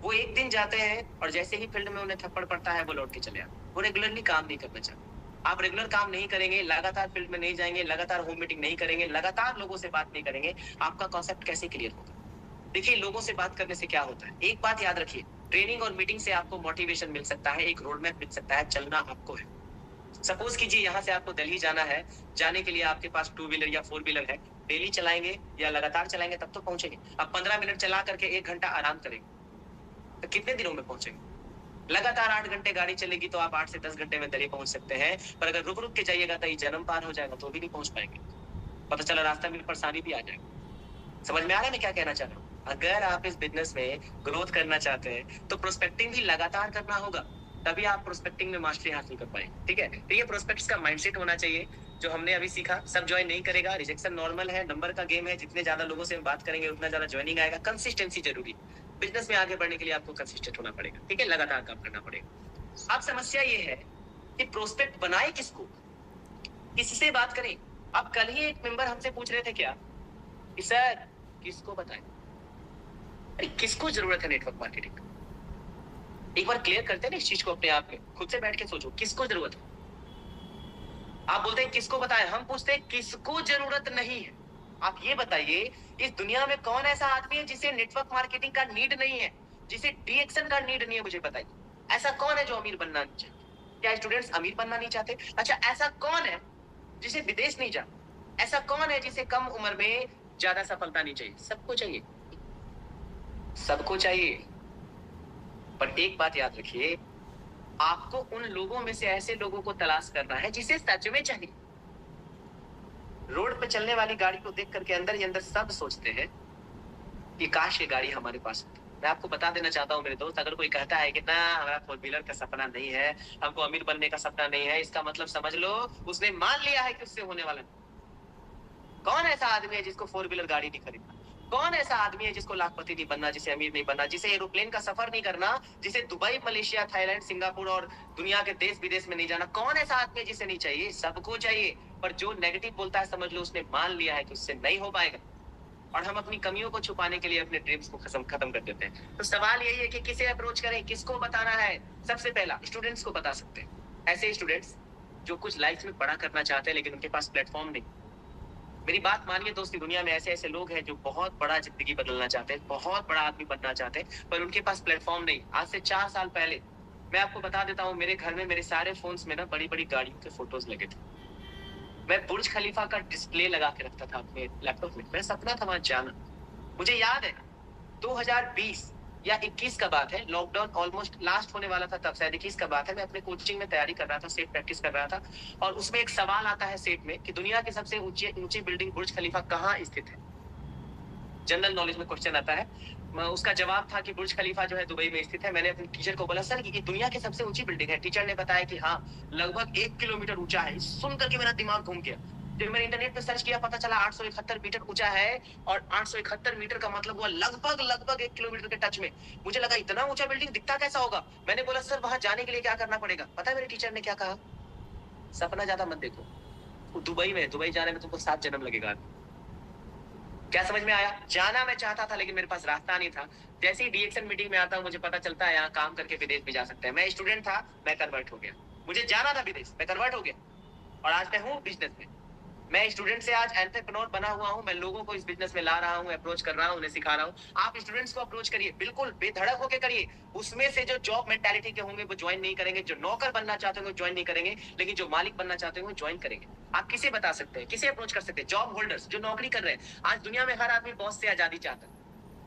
वो एक दिन जाते हैं और जैसे ही फील्ड में उन्हें थप्पड़ पड़ता है वो लौट के चले आते हैं। वो रेगुलरली काम नहीं करना चाहते। आप रेगुलर काम नहीं करेंगे, लगातार फील्ड में नहीं जाएंगे, लगातार होम मीटिंग नहीं करेंगे, लगातार लोगों से बात नहीं करेंगे, आपका कॉन्सेप्ट कैसे क्लियर होगा? देखिए, लोगों से बात करने से क्या होता है, एक बात याद रखिए, ट्रेनिंग और मीटिंग से आपको मोटिवेशन मिल सकता है, एक रोड मैप मिल सकता है, चलना आपको है। सपोज कीजिए यहाँ से आपको दिल्ली जाना है, जाने के लिए आपके पास 2 व्हीलर या 4 व्हीलर है, डेली चलाएंगे या लगातार चलाएंगे तब तो पहुंचेंगे। अब 15 मिनट चला करके 1 घंटा आराम करेंगे, तो कितने दिनों में पहुंचेंगे? लगातार 8 घंटे गाड़ी चलेगी तो आप 8 से 10 घंटे में दिल्ली पहुंच सकते हैं, पर अगर रुक रुक के जाइएगा तो ये जन्म पार हो जाएगा, तो भी नहीं पहुंच पाएंगे। पता चला रास्ता में परेशानी भी आ जाएगी। समझ में आ रहा है मैं क्या कहना चाह रहा हूँ? अगर आप इस बिजनेस में ग्रोथ करना चाहते हैं, तो प्रोस्पेक्टिंग भी लगातार करना होगा, तभी आप प्रोस्पेक्टिंग में मास्टरी हासिल कर पाएंगे। ठीक है, तो ये प्रोस्पेक्ट्स का माइंडसेट होना चाहिए, जो हमने अभी सीखा। सब ज्वाइन नहीं करेगा, रिजेक्शन नॉर्मल है, नंबर का गेम है, जितने ज्यादा लोगों से बात करेंगे उतना ज्यादा ज्वाइनिंग आएगा। कंसिस्टेंसी जरूरी। बिजनेस में आगे बढ़ने के लिए आपको कंसिस्टेंट होना पड़ेगा, ठीक है, लगातार काम करना पड़ेगा। अब समस्या ये है कि प्रोस्पेक्ट बनाए किसको, किससे बात करें? अब कल ही एक मेंबर हमसे पूछ रहे थे क्या कि सर किसको बताएं, अरे किसको जरूरत है नेटवर्क मार्केटिंग? एक बार क्लियर करते हैं ना इस चीज को अपने आप में, खुद से बैठ के सोचो किसको जरूरत है। आप बोलते हैं किसको बताएं, हम पूछते हैं किसको जरूरत नहीं है। आप ये बताइए, इस दुनिया में कौन ऐसा आदमी है जिसे नेटवर्क मार्केटिंग का नीड नहीं है, जिसे डीएक्शन का नीड नहीं है? मुझे बताइए, ऐसा कौन है जो अमीर बनना नहीं चाहते? क्या स्टूडेंट्स अमीर बनना नहीं चाहते? अच्छा, ऐसा कौन है जिसे विदेश नहीं जाना? ऐसा कौन है जिसे कम उम्र में ज्यादा सफलता नहीं चाहिए? सबको चाहिए, सबको चाहिए। पर एक बात याद रखिए, आपको उन लोगों में से ऐसे लोगों को तलाश करना है जिसे सच में चाहिए। रोड पे चलने वाली गाड़ी को देख करके अंदर ही अंदर सब सोचते हैं कि काश ये गाड़ी हमारे पास होती। मैं आपको बता देना चाहता हूँ मेरे दोस्त, अगर कोई कहता है कि ना हमारा 4 व्हीलर का सपना नहीं है, हमको अमीर बनने का सपना नहीं है, इसका मतलब समझ लो उसने मान लिया है कि उससे होने वाला नहीं। कौन ऐसा आदमी है जिसको 4 व्हीलर गाड़ी नहीं खरीदना? कौन ऐसा आदमी है जिसको लाखपति नहीं बनना, जिसे अमीर नहीं बनना, जिसे एरोप्लेन का सफर नहीं करना, जिसे दुबई, मलेशिया, थाईलैंड, सिंगापुर और दुनिया के देश विदेश में नहीं जाना? कौन ऐसा आदमी है जिसे नहीं चाहिए? सबको चाहिए। पर जो नेगेटिव बोलता है, समझ लो उसने मान लिया है कि उससे नहीं हो पाएगा, और हम अपनी कमियों को छुपाने के लिए अपने ड्रीम्स को खत्म कर देते हैं। तो सवाल यही है कि किसे अप्रोच करें, किसको बताना है? सबसे पहला स्टूडेंट्स को बता सकते हैं, ऐसे स्टूडेंट्स जो कुछ लाइफ में बड़ा करना चाहते हैं लेकिन उनके पास प्लेटफॉर्म नहीं। मेरी बात मानिए दोस्ती, दुनिया में ऐसे ऐसे लोग हैं जो बहुत बड़ा जिंदगी बदलना चाहते हैं, बहुत बड़ा आदमी बनना चाहते हैं, पर उनके पास प्लेटफॉर्म नहीं। आज से 4 साल पहले मैं आपको बता देता हूँ, मेरे घर में मेरे सारे फोन्स में ना बड़ी बड़ी गाड़ियों के फोटोज लगे थे। मैं बुर्ज खलीफा का डिस्प्ले लगा के रखता था अपने लैपटॉप में, मेरा सपना था वहां जाना। मुझे याद है 2020 या 21 का बात है, लॉकडाउन ऑलमोस्ट लास्ट होने वाला था तब, शायद 21 का बात है। मैं अपने कोचिंग में तैयारी कर रहा था, सेट प्रैक्टिस कर रहा था, और उसमें एक सवाल आता है सेट में कि दुनिया की सबसे ऊंची बिल्डिंग बुर्ज खलीफा कहाँ स्थित है। जनरल नॉलेज में क्वेश्चन आता है। उसका जवाब था कि बुर्ज खलीफा जो है दुबई में स्थित है। मैंने अपने टीचर को बोला, सर ये दुनिया की सबसे ऊंची बिल्डिंग है। टीचर ने बताया कि हाँ, लगभग 1 किलोमीटर ऊंचा है। सुन करके मेरा दिमाग घूम गया। जब मैंने इंटरनेट पे सर्च किया, पता चला 871 मीटर ऊंचा है, और 871 मीटर का मतलब हुआ लगभग 1 किलोमीटर के टच में। मुझे लगा इतना ऊंचा बिल्डिंग दिखता कैसा होगा। मैंने बोला सर वहां जाने के लिए क्या करना पड़ेगा? पता है मेरे टीचर ने क्या कहा? सपना ज्यादा मत देखो। वो दुबई में, दुबई जाने में तुमको 7 जन्म लगेगा। क्या समझ में आया? जाना मैं चाहता था लेकिन मेरे पास रास्ता नहीं था। जैसे ही डीएक्सन मीटिंग में आता हूँ मुझे पता चलता है यहाँ काम करके विदेश भी जा सकते हैं। मैं स्टूडेंट था, मैं कन्वर्ट हो गया। मुझे जाना था विदेश, मैं कन्वर्ट हो गया और आज मैं हूँ बिजनेस में। मैं स्टूडेंट से आज एंटरप्रेन्योर बना हुआ हूँ। मैं लोगों को इस बिजनेस में ला रहा हूँ, अप्रोच कर रहा हूँ, उन्हें सिखा रहा हूँ। आप स्टूडेंट्स को अप्रोच करिए, बिल्कुल बेधड़क होकर करिए। उसमें से जो जॉब मेंटालिटी के होंगे वो ज्वाइन नहीं करेंगे, जो नौकर बनना चाहते हैं वो ज्वाइन नहीं करेंगे, लेकिन जो मालिक बनना चाहते हैं वो ज्वाइन करेंगे। आप किसे बता सकते हैं, किसे अप्रोच कर सकते हैं? जॉब होल्डर्स जो नौकरी कर रहे हैं। आज दुनिया में हर आदमी बॉस से आजादी चाहता है,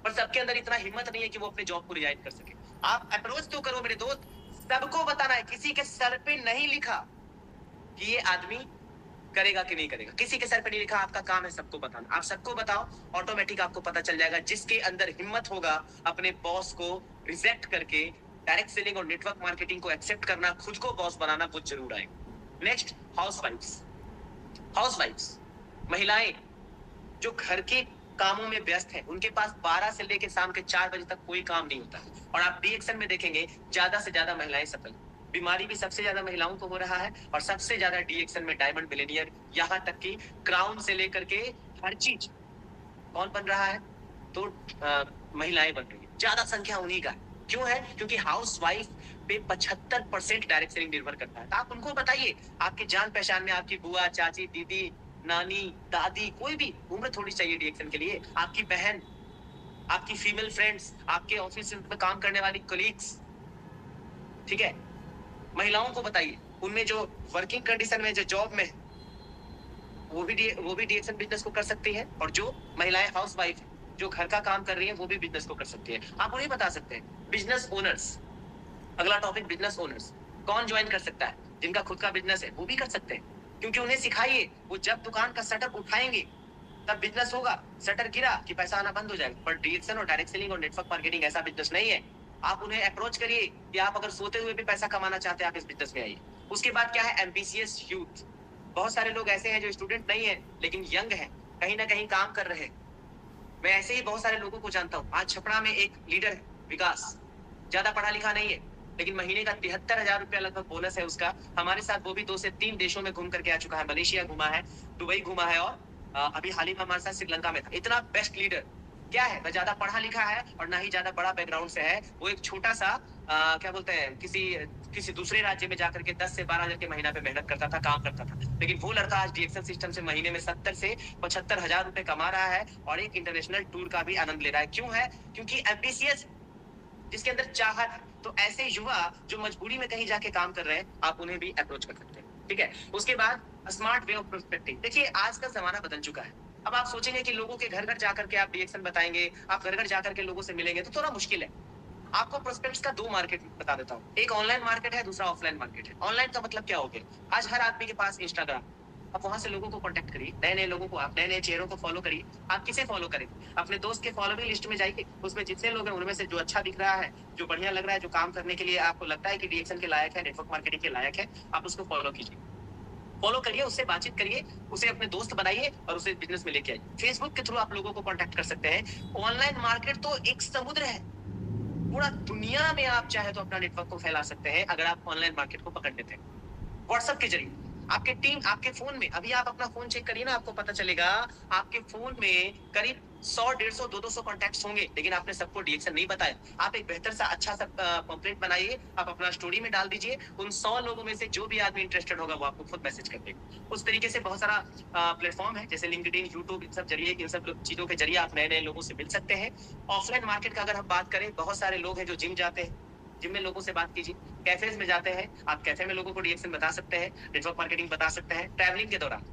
पर सबके अंदर इतना हिम्मत नहीं है कि वो अपने जॉब को रिजाइन कर सके। आप अप्रोच तो करो मेरे दोस्त। सबको बताना है, किसी के सर पे नहीं लिखा कि ये आदमी करेगा कि नहीं करेगा। किसी के सर पे नहीं लिखा, आपका काम है सबको बताना। आप सबको बताओ, ऑटोमेटिक आपको पता चल जाएगा। जिसके अंदर हिम्मत होगा अपने बॉस को रिजेक्ट करके डायरेक्ट सेलिंग और नेटवर्क मार्केटिंग को एक्सेप्ट करना, खुद को बॉस बनाना, वो जरूर आएगा। नेक्स्ट, हाउसवाइफ्स। हाउसवाइफ्स महिलाएं जो घर के कामों में व्यस्त है, उनके पास 12 से लेकर शाम के 4 बजे तक कोई काम नहीं होता है। और आप डीएक्शन में देखेंगे ज्यादा से ज्यादा महिलाएं सफल। बीमारी भी सबसे ज्यादा महिलाओं को हो रहा है और सबसे ज्यादा डीएक्शन में डायमंड मिलेनियर, यहाँ तक कि क्राउन से लेकर के हर चीज कौन बन रहा है? तो महिलाएं बन रही है। ज्यादा संख्या उन्हीं का है। क्यों है? क्योंकि हाउस वाइफ पे 75% डायरेक्ट सेलिंग निर्भर करता है। तो आप उनको बताइए, आपके जान पहचान में आपकी बुआ, चाची, दीदी, नानी, दादी, कोई भी उम्र थोड़ी चाहिए डीएक्शन के लिए, आपकी बहन, आपकी फीमेल फ्रेंड्स, आपके ऑफिस में काम करने वाली कोलीग्स, ठीक है, महिलाओं को बताइए। उनमें जो वर्किंग कंडीशन में, जो जॉब में, वो भी डीएक्शन बिजनेस को कर सकती है। और जो महिलाएं हाउस वाइफ जो घर का काम कर रही है वो भी बिजनेस को कर सकती है। आप उन्हें बता सकते हैं। बिजनेस ओनर्स, अगला टॉपिक, बिजनेस ओनर्स कौन ज्वाइन कर सकता है? जिनका खुद का बिजनेस है वो भी कर सकते हैं, क्योंकि उन्हें सिखाइए। वो जब दुकान का शटर उठाएंगे तब बिजनेस होगा। शटर गिरा कि पैसा आना बंद हो जाएगा। पर डीएक्शन और डायरेक्ट सेलिंग और नेटवर्क मार्केटिंग ऐसा बिजनेस नहीं है। आप उन्हें अप्रोच करिए कि आप अगर सोते हुए भी पैसा कमाना चाहते हैं, आप इस बिजनेस में आइए। उसके बाद क्या है? Ambitious youth. बहुत सारे लोग ऐसे हैं जो स्टूडेंट नहीं है लेकिन यंग है, कहीं ना कहीं काम कर रहे हैं। मैं ऐसे ही बहुत सारे लोगों को जानता हूँ। आज छपरा में एक लीडर है, विकास, ज्यादा पढ़ा लिखा नहीं है, लेकिन महीने का 73,000 रुपया लगभग बोनस है उसका। हमारे साथ वो भी 2 से 3 देशों में घूम करके आ चुका है। मलेशिया घुमा है, दुबई घुमा है और अभी हाल ही में हमारे साथ श्रीलंका में था। इतना बेस्ट लीडर क्या है? ना ज्यादा पढ़ा लिखा है और ना ही ज्यादा बड़ा बैकग्राउंड से है। वो एक छोटा सा क्या बोलते हैं, किसी किसी दूसरे राज्य में जाकर के 10 से 12,000 के महीना पे मेहनत करता था, काम करता था। लेकिन वो लड़का आज डीएक्शन सिस्टम से महीने में 70 से 75,000 रुपए कमा रहा है और एक इंटरनेशनल टूर का भी आनंद ले रहा है। क्यों है? क्योंकि एम्बिशियस, जिसके अंदर चाहत है। तो ऐसे युवा जो मजबूरी में कहीं जाके काम कर रहे हैं, आप उन्हें भी अप्रोच कर सकते हैं, ठीक है। उसके बाद स्मार्ट वे ऑफ प्रोस्पेक्टिंग। देखिए आज का जमाना बदल चुका है। अब आप सोचेंगे कि लोगों के घर घर जाकर के आप डीएक्शन बताएंगे, आप घर घर जाकर के लोगों से मिलेंगे, तो थोड़ा मुश्किल है। आपको प्रोस्पेक्ट्स का 2 मार्केट बता देता हूँ। एक ऑनलाइन मार्केट है, दूसरा ऑफलाइन मार्केट है। ऑनलाइन का मतलब क्या हो गया? आज हर आदमी के पास इंस्टाग्राम। आप वहां से लोगों को कांटेक्ट करिए, नए नए लोगों को, आप नए नए चेहरों को फॉलो करिए। आप किसे फॉलो करें? अपने दोस्त के फॉलोइंग लिस्ट में जाइए, उसमें जितने लोग हैं उनमें से जो अच्छा दिख रहा है, जो बढ़िया लग रहा है, जो काम करने के लिए आपको लगता है कि डीएक्शन के लायक है, नेटवर्क मार्केटिंग के लायक है, आप उसको फॉलो कीजिए। फॉलो करिए, उससे बातचीत करिए, उसे अपने दोस्त बनाइए और उसे बिजनेस में लेके आइए। फेसबुक के थ्रू आप लोगों को कांटेक्ट कर सकते हैं। ऑनलाइन मार्केट तो एक समुद्र है, पूरा दुनिया में आप चाहे तो अपना नेटवर्क को फैला सकते हैं अगर आप ऑनलाइन मार्केट को पकड़ लेते हैं। व्हाट्सएप के जरिए आपके टीम, आपके फोन में, अभी आप अपना फोन चेक करिए ना, आपको पता चलेगा आपके फोन में करीब 100, 150, 200 कॉन्टैक्ट्स होंगे, लेकिन आपने सबको डीएक्शन नहीं बताया। आप एक बेहतर सा अच्छा सा पम्पलेट बनाइए, आप अपना स्टोरी में डाल दीजिए। उन 100 लोगों में से जो भी आदमी इंटरेस्टेड होगा वो आपको खुद मैसेज कर देगा। उस तरीके से बहुत सारा प्लेटफॉर्म है, जैसे लिंक्डइन, यूट्यूब, इन सब जरिए, इन सब चीजों के जरिए आप नए नए लोगों से मिल सकते हैं। ऑफलाइन मार्केट का अगर हम बात करें, बहुत सारे लोग हैं जो जिम जाते हैं, जिम में लोगों से बात कीजिए। कैफेज में जाते हैं, आप कैफे में लोगों को डीएक्शन बता सकते हैं, नेटवर्क मार्केटिंग बता सकते हैं। ट्रैवलिंग के दौरान,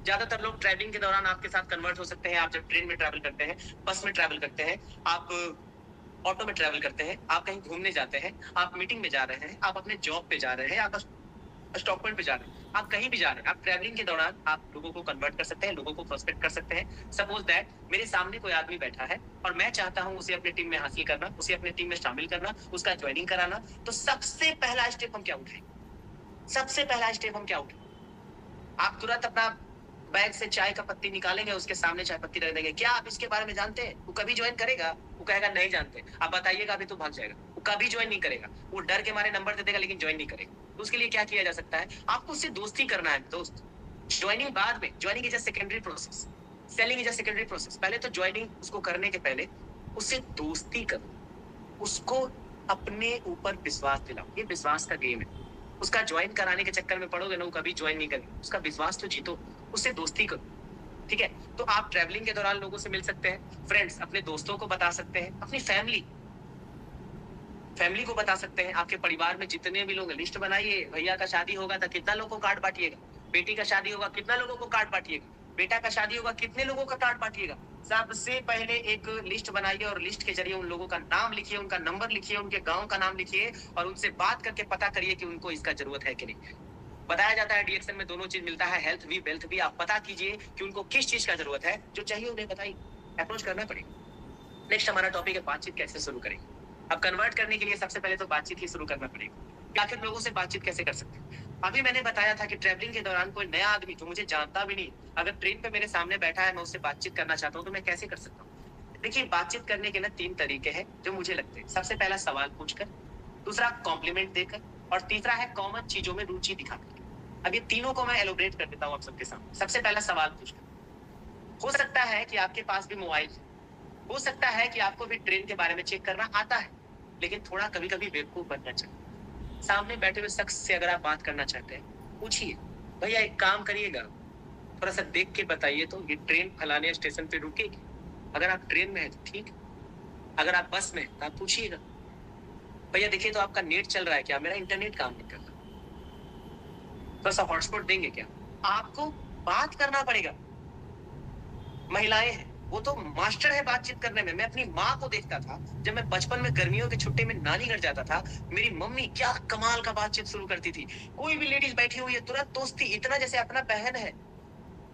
ज्यादातर लोग ट्रैवलिंग के दौरान आपके साथ कन्वर्ट हो सकते हैं। आप जब ट्रेन में ट्रैवल करते हैं, बस में ट्रैवल करते हैं, आप ऑटो में ट्रैवल करते हैं, आप कहीं घूमने जाते हैं, आप मीटिंग में जा रहे हैं, आप अपने जॉब पे जा रहे हैं, आप स्टॉप पॉइंट पे जा रहे हैं, आप कहीं भी जा रहे हैं, आप ट्रैवलिंग के दौरान आप लोगों को कन्वर्ट कर सकते हैं, लोगों को प्रोस्पेक्ट कर सकते हैं। सपोज दैट मेरे सामने कोई आदमी बैठा है और मैं चाहता हूं उसे अपनी टीम में हासिल करना, उसे अपनी टीम में शामिल करना, उसका ज्वाइनिंग कराना। तो सबसे पहला स्टेप हम क्या उठाएं? सबसे पहला स्टेप हम क्या उठाएं? आप तुरंत अपना बैग से चाय का पत्ती निकालेंगे, उसके सामने चाय पत्ती रख देंगे। क्या आप इसके बारे में जानते हैं? वो कभी ज्वाइन करेगा? वो कहेगा नहीं जानते। आप बताइएगा, अभी तो भाग जाएगा। वो कभी ज्वाइन नहीं करेगा, वो डर के मारे नंबर दे देगा लेकिन ज्वाइन नहीं करेगा। तो उसके लिए क्या किया जा सकता है, आपको उससे दोस्ती करना है दोस्त। ज्वाइनिंग बाद में, joining is a secondary process, selling is a secondary process. पहले तो ज्वाइनिंग उसको करने के पहले उससे दोस्ती करो, उसको अपने ऊपर विश्वास दिलाओ। ये विश्वास का गेम है। उसका ज्वाइन कराने के चक्कर में पड़ोगे ना, वो कभी ज्वाइन नहीं करेगा। उसका विश्वास तो जीतो, उससे दोस्ती करो, ठीक है। तो आप ट्रैवलिंग के दौरान लोगों से मिल सकते हैं, फ्रेंड्स अपने दोस्तों को बता सकते हैं, अपनी फैमिली को बता सकते हैं। आपके परिवार में जितने भी लोग हैं, लिस्ट बनाइए। भैया का शादी होगा तो कितना लोगों को कार्ड बांटिएगा, बेटी का शादी होगा कितना लोगों को कार्ड बांटिएगा, बेटा का शादी होगा कितने लोगों का कार्ड बांटिएगा। सबसे पहले एक लिस्ट बनाइए और लिस्ट के जरिए उन लोगों का नाम लिखिए, उनका नंबर लिखिए, उनके गांव का नाम लिखिए और उनसे बात करके पता करिए कि उनको इसका जरूरत है कि नहीं। बताया जाता है डीएक्शन में दोनों चीज मिलता है, हेल्थ भी वेल्थ भी। आप पता कीजिए कि उनको किस चीज का जरूरत है, जो चाहिए उन्हें बताइए, अप्रोच करना पड़ेगा। नेक्स्ट हमारा टॉपिक है बातचीत कैसे शुरू करेंगे। अब कन्वर्ट करने के लिए सबसे पहले तो बातचीत ही शुरू करना पड़ेगा। आखिर लोगों से बातचीत कैसे कर सकते हैं। अभी मैंने बताया था कि ट्रैवलिंग के दौरान कोई नया आदमी जो मुझे जानता भी नहीं, अगर ट्रेन पे मेरे सामने बैठा है, मैं उससे बातचीत करना चाहता हूँ तो मैं कैसे कर सकता हूँ। देखिए, बातचीत करने के ना 3 तरीके हैं जो मुझे लगते हैं। सबसे पहला सवाल पूछकर, दूसरा कॉम्प्लीमेंट देकर और तीसरा है कॉमन चीजों में रुचि दिखाकर। अब ये तीनों को मैं एलोब्रेट कर देता हूँ आप सबके सामने। सबसे पहला सवाल पूछकर। हो सकता है कि आपके पास भी मोबाइल, हो सकता है कि आपको भी ट्रेन के बारे में चेक करना आता है, लेकिन थोड़ा कभी कभी बेवकूफ बनना चाहिए। सामने बैठे हुए शख्स से अगर आप बात करना चाहते हैं, पूछिए, भैया एक काम करिएगा, थोड़ा सा देख के बताइए तो ये ट्रेन फलाने स्टेशन पे रुकेगी। अगर आप ट्रेन में है तो ठीक, अगर आप बस में है तो आप पूछिएगा, भैया देखिए तो आपका नेट चल रहा है क्या, मेरा इंटरनेट काम नहीं कर रहा, थोड़ा सा हॉटस्पॉट देंगे क्या। आपको बात करना पड़ेगा। महिलाएं हैं, वो तो मास्टर है बातचीत करने में। मैं अपनी माँ को देखता था, जब मैं बचपन में गर्मियों की छुट्टी में नानी घर जाता था, मेरी मम्मी क्या कमाल का बातचीत शुरू करती थी। कोई भी लेडीज बैठी हुई है, तुरंत दोस्ती, इतना जैसे अपना बहन है।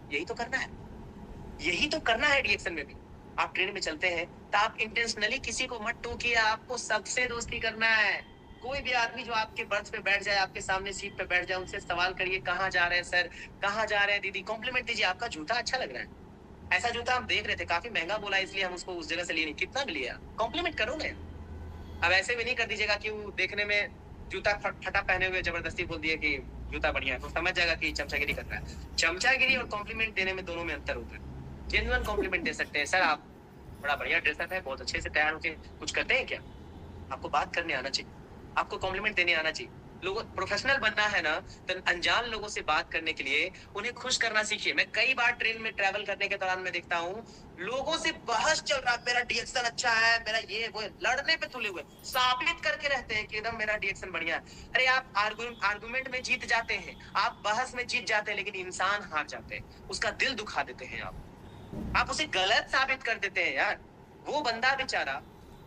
यही तो करना है, यही तो करना है रिएक्शन में भी। आप ट्रेन में चलते हैं तो आप इंटेंशनली किसी को मत टोकिए, आपको सबसे दोस्ती करना है। कोई भी आदमी जो आपके बर्थ पे बैठ जाए, आपके सामने सीट पे बैठ जाए, उनसे सवाल करिए, कहाँ जा रहे हैं सर, कहाँ जा रहे हैं दीदी, कॉम्प्लीमेंट दीजिए, आपका जूता अच्छा लग रहा है। ऐसा जूता हम देख रहे थे, काफी महंगा बोला, इसलिए हम उसको उस जगह से लिए नहीं। कितना भी लिया, कॉम्प्लीमेंट करो ना। अब ऐसे भी नहीं कर दीजिएगा कि वो देखने में जूता फटा पहने हुए जबरदस्ती बोल दिए कि जूता बढ़िया है, तो समझ जाएगा कि चमचागिरी कर रहा है। चमचागिरी और कॉम्प्लीमेंट देने में दोनों में अंतर होता है। जेन्युइन कॉम्प्लीमेंट दे सकते हैं, सर आप बड़ा बढ़िया ड्रेसअप है, बहुत अच्छे से तैयार होके कुछ करते हैं क्या। आपको बात करने आना चाहिए, आपको कॉम्प्लीमेंट देने आना चाहिए। लोगों प्रोफेशनल बनना है ना, तो अनजान लोगों से बात करने के लिए उन्हें खुश करना सीखिए। मैं कई बार ट्रेन में ट्रैवल करने के दौरान मैं देखता हूँ लोगों से बहस चल रहा, मेरा डिएक्शन अच्छा है, मेरा ये वो, लड़ने पे तुले हुए, साबित करके रहते हैं कि एकदम मेरा डिएक्शन बढ़िया है। अरे आप आर्गुमेंट में जीत जाते हैं, आप बहस में जीत जाते हैं, लेकिन इंसान हार जाते हैं, उसका दिल दुखा देते हैं आप उसे गलत साबित कर देते हैं यार। वो बंदा बेचारा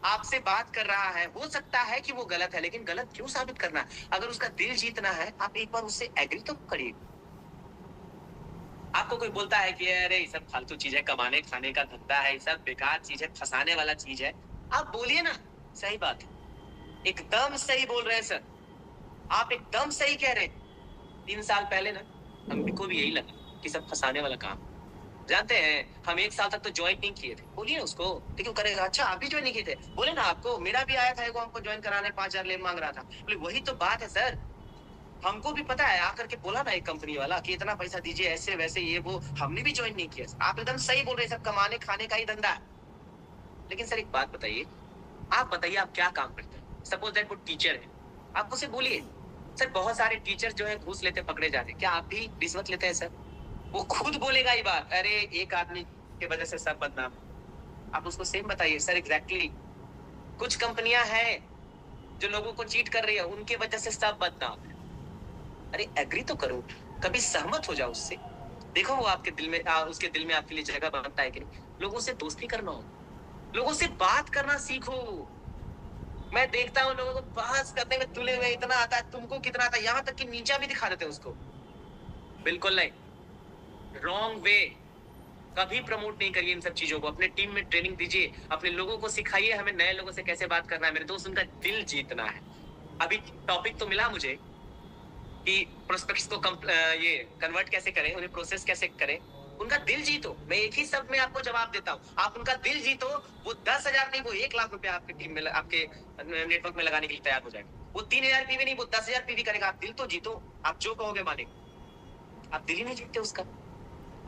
आपसे बात कर रहा है, हो सकता है कि वो गलत है, लेकिन गलत क्यों साबित करना है। अगर उसका दिल जीतना है, आप एक बार उससे एग्री तो करिए। आपको कोई बोलता है कि अरे ये सब फालतू चीज है, कमाने खाने का धंधा है, ये सब बेकार चीज है, फंसाने वाला चीज है, आप बोलिए ना, सही बात है, एकदम सही बोल रहे हैं सर, आप एकदम सही कह रहे हैं। 3 साल पहले ना हमको भी यही लगा कि सब फंसाने वाला काम। जानते हैं, हम 1 साल तक तो ज्वाइन नहीं किए थे। बोलिए उसको, देखिए वो करेगा। अच्छा आप भी ज्वाइन नहीं किए थे, बोले ना, आपको मेरा भी आया था, एगो हमको ज्वाइन कराने 5,000 ले मांग रहा था। बोले वही तो बात है सर, हमको भी पता है, आकर के बोला ना एक कंपनी वाला कि इतना पैसा दीजिए, ऐसे वैसे ये वो, हमने भी ज्वाइन नहीं किया। आप एकदम सही बोल रहे हैं, सब कमाने खाने का ही धंधा है। लेकिन सर एक बात बताइए, आप बताइए आप क्या काम करते हैं। सपोज दैट वो टीचर है, आप उसे बोलिए, सर बहुत सारे टीचर जो है घूस लेते पकड़े जाते, क्या आप भी रिश्वत लेते हैं सर। वो खुद बोलेगा ये बात, अरे एक आदमी के वजह से सब बदनाम। आप उसको सेम बताइए, सर एग्जैक्टली कुछ कंपनियां हैं जो लोगों को चीट कर रही है, उनके वजह से सब बदनाम है। अरे एग्री तो करो, कभी सहमत हो जाओ उससे, देखो वो आपके दिल में उसके दिल में आपके लिए जगह बनता है कि नहीं। लोगों से दोस्ती करना हो, लोगों से बात करना सीखो। मैं देखता हूँ लोगों को बहस करने में तुले हुए, इतना आता है, तुमको कितना आता है, यहाँ तक कि नीचा भी दिखा देते हैं उसको। बिल्कुल नहीं, रॉन्ग वे। कभी प्रमोट नहीं करिए इन सब चीजों को। अपने टीम में ट्रेनिंग दीजिए, अपने लोगों को सिखाइए हमें नए लोगों से कैसे बात करना है। मेरे दोस्त, उनका दिल जीतना है। अभी टॉपिक तो मिला मुझे कि प्रोस्पेक्ट्स को ये कन्वर्ट कैसे करें, उन्हें प्रोसेस कैसे करें। उनका दिल जीतो। मैं एक ही शब्द में आपको जवाब देता हूँ, आप उनका दिल जीतो। वो 10,000 नहीं, वो 1 लाख रुपया आपके टीम में, आपके नेटवर्क में लगाने के लिए तैयार हो जाएगा। वो 3,000 पीवी नहीं, वो 10,000 पीवी करेगा। आप दिल तो जीतो, आप जो कहोगे मानेगा। आप दिल ही नहीं जीतते उसका,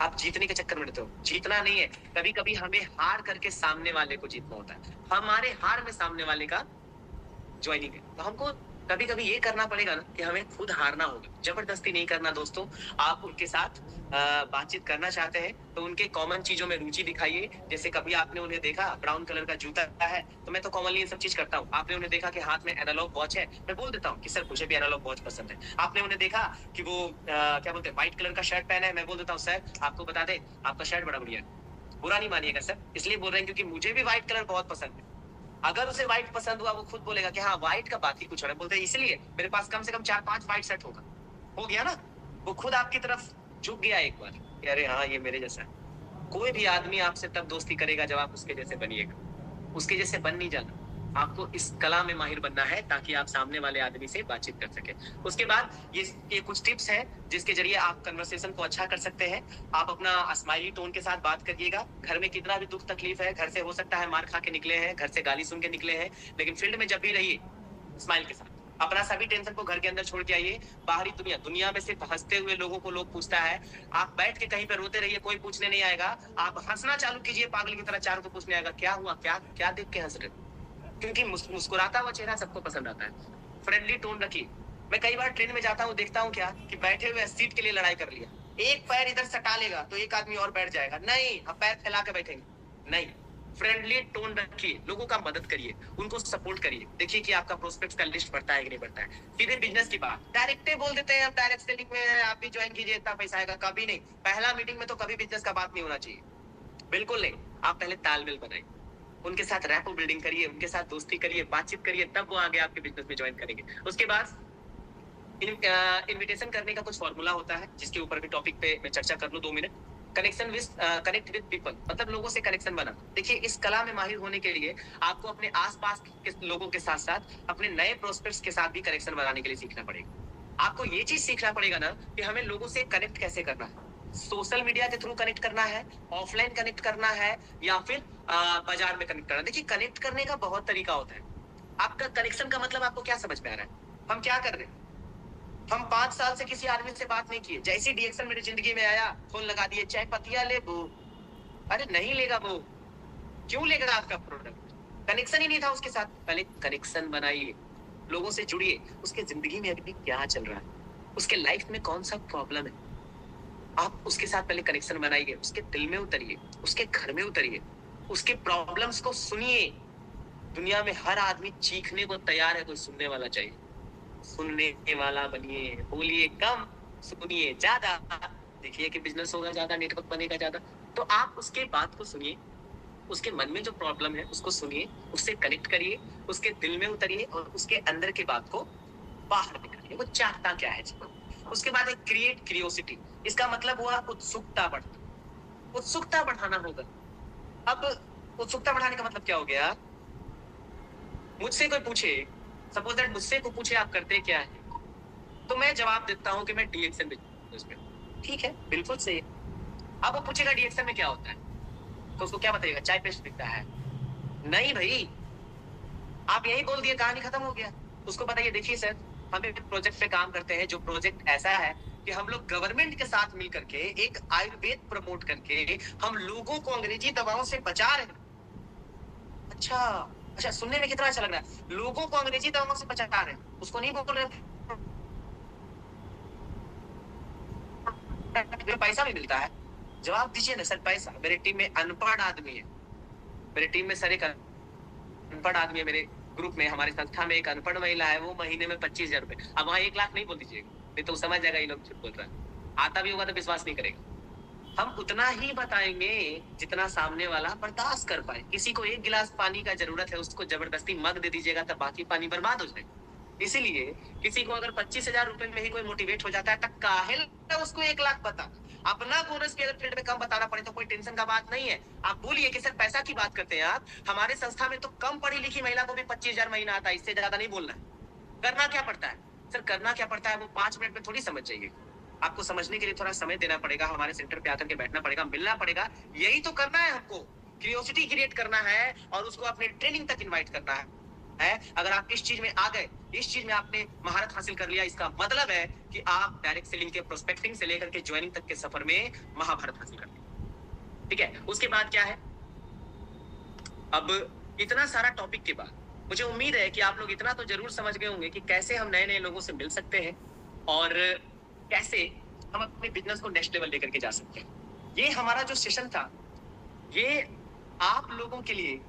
आप जीतने के चक्कर में रहते हो। जीतना नहीं है, कभी कभी हमें हार करके सामने वाले को जीतना होता है। हमारे हार में सामने वाले का ज्वाइनिंग है, तो हमको कभी कभी ये करना पड़ेगा ना कि हमें खुद हारना होगा। जबरदस्ती नहीं करना दोस्तों। आप उनके साथ बातचीत करना चाहते हैं तो उनके कॉमन चीजों में रुचि दिखाइए। जैसे कभी आपने उन्हें देखा ब्राउन कलर का जूता है, तो मैं तो कॉमनली ये सब चीज करता हूँ। आपने उन्हें देखा कि हाथ में एनालॉग वॉच है, मैं बोल देता हूँ कि सर मुझे भी एनालॉग वॉच पसंद है। आपने उन्हें देखा कि वो क्या बोलते हैं, व्हाइट कलर का शर्ट पहना है, मैं बोल देता हूँ सर आपको बता दे आपका शर्ट बड़ा बढ़िया है। बुरा नहीं मानिएगा सर, इसलिए बोल रहे हैं क्योंकि मुझे भी व्हाइट कलर बहुत पसंद है। अगर उसे व्हाइट पसंद हुआ, वो खुद बोलेगा कि हाँ व्हाइट का बात ही कुछ है। बोलते हैं इसलिए मेरे पास कम से कम 4-5 व्हाइट शर्ट होगा। हो गया ना, वो खुद आपकी तरफ झुक गया एक बार कि अरे हाँ ये मेरे जैसा है। कोई भी आदमी आपसे तब दोस्ती करेगा जब आप उसके जैसे बनिएगा। उसके जैसे बन नहीं जाना, आपको इस कला में माहिर बनना है ताकि आप सामने वाले आदमी से बातचीत कर सके। उसके बाद ये कुछ टिप्स हैं जिसके जरिए आप कन्वर्सेशन को अच्छा कर सकते हैं। आप अपना स्माइली टोन के साथ बात करिएगा। घर में कितना भी दुख तकलीफ है, घर से हो सकता है मार खा के निकले हैं, घर से गाली सुन के निकले हैं, लेकिन फील्ड में जब भी रहिए स्माइल के साथ। अपना सभी टेंशन को घर के अंदर छोड़ के आइए। बाहरी दुनिया में सिर्फ हंसते हुए लोगों को लोग पूछता है। आप बैठ के कहीं पे रोते रहिए, कोई पूछने नहीं आएगा। आप हंसना चालू कीजिए पागल की तरह, चारों को पूछने आएगा क्या हुआ, क्या क्या देख के हंस रहे हो? क्योंकि मुस्कुराता हुआ चेहरा सबको पसंद आता है। फ्रेंडली टोन रखिए। मैं कई बार ट्रेन में जाता हूँ, देखता हूँ क्या कि बैठे हुए सीट के लिए लड़ाई कर लिया। एक पैर इधर सटा लेगा तो एक आदमी और बैठ जाएगा, नहीं अब पैर फैला के बैठेंगे नहीं। फ्रेंडली टोन रखिए, लोगों का मदद करिए, उनको सपोर्ट करिए। देखिए कि आपका प्रोस्पेक्ट का लिस्ट बढ़ता है कि नहीं बढ़ता है। सीधे बिजनेस की बात डायरेक्ट बोल देते हैं, हम डायरेक्ट सेलिंग में हैं, आप भी ज्वाइन कीजिए, इतना पैसा आएगा। कभी नहीं, पहला मीटिंग में तो कभी बिजनेस का बात नहीं होना चाहिए, बिल्कुल नहीं। आप पहले तालमेल बनाइए, उनके साथ रैपो बिल्डिंग करिए, उनके साथ दोस्ती करिए, बातचीत करिए, तब वो आगे आपके बिजनेस में ज्वाइन करेंगे। उसके बाद इनविटेशन करने का कुछ फॉर्मूला होता है जिसके ऊपर भी टॉपिक पे मैं चर्चा कर लूं 2 मिनट। कनेक्ट विद पीपल, मतलब लोगों से कनेक्शन बना। देखिए इस कला में माहिर होने के लिए आपको अपने आसपास के लोगों के साथ साथ अपने नए प्रोस्पेक्ट्स के साथ भी कनेक्शन बनाने के लिए सीखना पड़ेगा। आपको ये चीज सीखना पड़ेगा ना कि हमें लोगों से कनेक्ट कैसे करना है। सोशल मीडिया के थ्रू कनेक्ट करना है, ऑफलाइन कनेक्ट करना है, या फिर बाजार में कनेक्ट करना। देखिए कनेक्ट करने का बहुत तरीका होता है। आपका कनेक्शन का मतलब आपको क्या समझ में आ रहा है? हम क्या कर रहे हैं? हम 5 साल से किसी आदमी से बात नहीं किए, जैसी डीएक्शन मेरी जिंदगी में आया फोन लगा दिए, चाय पतिया ले वो। अरे नहीं लेगा वो, क्यों लेगा आपका प्रोडक्ट? कनेक्शन ही नहीं था उसके साथ। पहले कनेक्शन बनाइए, लोगों से जुड़िए, उसके जिंदगी में अभी क्या चल रहा है, उसके लाइफ में कौन सा प्रॉब्लम है। आप उसके साथ पहले कनेक्शन बनाइए, उसके दिल में उतरिए, उसके घर में उतरिए, उसके प्रॉब्लम्स को सुनिए। दुनिया में हर आदमी चीखने को तैयार है, कोई सुनने वाला चाहिए। सुनने वाला बनिए, बोलिए कम, सुनिए ज्यादा। देखिए कि बिजनेस होगा ज्यादा, नेटवर्क बनेगा ज्यादा। तो आप उसके बात को सुनिए, उसके मन में जो प्रॉब्लम है उसको सुनिए, उससे कनेक्ट करिए, उसके दिल में उतरिए और उसके अंदर की बात को बाहर निकालिए, वो चाहता क्या है जीवन। उसके बाद एक क्रिएट क्यूरियोसिटी, इसका मतलब हुआ उत्सुकता बढ़ाना। उत्सुकता बढ़ाना होगा। अब उत्सुकता बढ़ाने का मतलब क्या हो गया? मुझसे कोई पूछे, सपोज दैट मुझसे कोई पूछे आप करते क्या है, तो मैं जवाब देता हूँ कि मैं डीएक्शन बिजनेस में। ठीक है, बिल्कुल सही है। अब वो पूछेगा डीएक्शन में क्या होता है, तो उसको क्या बताइएगा? चाय पेस्ट बिकता है? नहीं भाई, आप यही बोल दिए, कहानी खत्म हो गया। उसको बताइए देखिए सर, हम एक प्रोजेक्ट पे काम करते हैं, जो प्रोजेक्ट ऐसा है कि हम लोग गवर्नमेंट के साथ मिल करके एक आयुर्वेद प्रमोट करके हम लोगों को अंग्रेजी दवाओं से बचा रहे हैं। अच्छा अच्छा, सुनने में कितना अच्छा लग रहा है, लोगों को अंग्रेजी दवाओं से बचा रहे हैं। उसको नहीं बोल रहे पैसा भी मिलता है? जवाब दीजिए ना सर। पैसा, मेरे टीम में अनपढ़ आदमी है, मेरे टीम में सर एक अनपढ़ आदमी है। मेरे ग्रुप में, हमारी संस्था में एक अनपढ़ महिला है, वो महीने में 25,000 रुपए। अब वहां 1 लाख नहीं बोल दीजिएगा, नहीं तो समझ जाएगा ये लोग झूठ बोल रहा है। आता भी होगा तो विश्वास नहीं करेगा। हम उतना ही बताएंगे जितना सामने वाला बर्दाश्त कर पाए। किसी को 1 गिलास पानी का जरूरत है, उसको जबरदस्ती मग दे दीजिएगा तो बाकी पानी बर्बाद हो जाएगा। इसीलिए किसी को अगर 25,000 रुपए में ही कोई मोटिवेट हो जाता है, तब काहे उसको 1 लाख बता। अपना बोनस भी अगर फील्ड में कम बताना पड़े तो कोई टेंशन का बात नहीं है। आप बोलिए कि सर पैसा की बात करते हैं आप, हमारे संस्था में तो कम पढ़ी लिखी महिला को भी 25,000 महीना आता है, इससे ज्यादा नहीं बोलना है। करना क्या पड़ता है सर? करना क्या पड़ता है वो 5 मिनट में थोड़ी समझ जाइए। आपको समझने के लिए थोड़ा समय देना पड़ेगा, हमारे सेंटर पे आकर के बैठना पड़ेगा, मिलना पड़ेगा। यही तो करना है हमको, क्यूरियोसिटी क्रिएट करना है और उसको अपने ट्रेनिंग तक इनवाइट करना है। अगर आप इस चीज में आ गए, इस चीज में आपने महारत हासिल कर लिया, इसका मतलब है कि आप डायरेक्ट सेलिंग के प्रोस्पेक्टिंग से लेकर के ज्वाइनिंग तक के सफर में महाभारत हासिल कर लिया। ठीक है, उसके बाद क्या है, अब इतना सारा टॉपिक के बाद मुझे उम्मीद है कि आप लोग इतना तो जरूर समझ गए होंगे कि कैसे हम नए नए लोगों से मिल सकते हैं और कैसे हम अपने बिजनेस को नेक्स्ट लेवल लेकर के जा सकते हैं। ये हमारा जो सेशन था, ये आप लोगों के लिए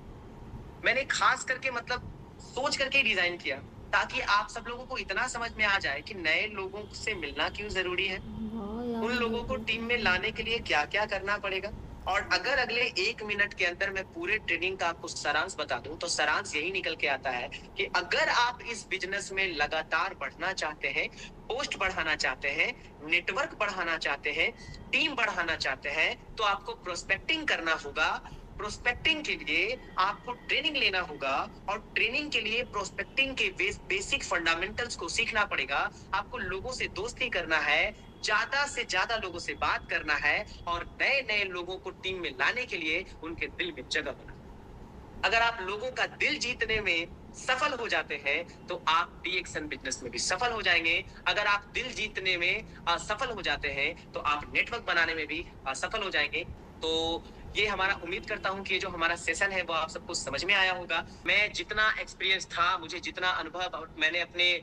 मैंने खास करके मतलब सोच करके डिजाइन किया, ताकि आप सब लोगों को इतना समझ में आ जाए कि नए लोगों से मिलना क्यों जरूरी है, उन लोगों को टीम में लाने के लिए क्या क्या करना पड़ेगा। और अगर अगले 1 मिनट के अंदर मैं पूरे ट्रेनिंग का आपको सारांश बता दूं, तो सारांश यही निकल के आता है कि अगर आप इस बिजनेस में लगातार बढ़ना चाहते हैं, पोस्ट बढ़ाना चाहते हैं, नेटवर्क बढ़ाना चाहते हैं, टीम बढ़ाना चाहते हैं, तो आपको प्रोस्पेक्टिंग करना होगा। प्रोस्पेक्टिंग के लिए आपको ट्रेनिंग लेना होगा और ट्रेनिंग के लिए प्रोस्पेक्टिंग के बेसिक फंडामेंटल्स को सीखना पड़ेगा। आपको लोगों से दोस्ती करना है, ज्यादा से ज्यादा लोगों से बात करना है और नए नए लोगों को टीम में लाने के लिए उनके दिल में जगह बनाना। अगर आप लोगों का दिल जीतने में सफल हो जाते हैं तो आप डीएक्सन बिजनेस में भी सफल हो जाएंगे। अगर आप दिल जीतने में असफल हो जाते हैं तो आप नेटवर्क बनाने में भी असफल हो जाएंगे। तो ये हमारा, उम्मीद करता हूं कि ये जो हमारा सेशन है वो आप सबको समझ में आया होगा। मैं जितना एक्सपीरियंस था, मुझे जितना अनुभव और मैंने अपने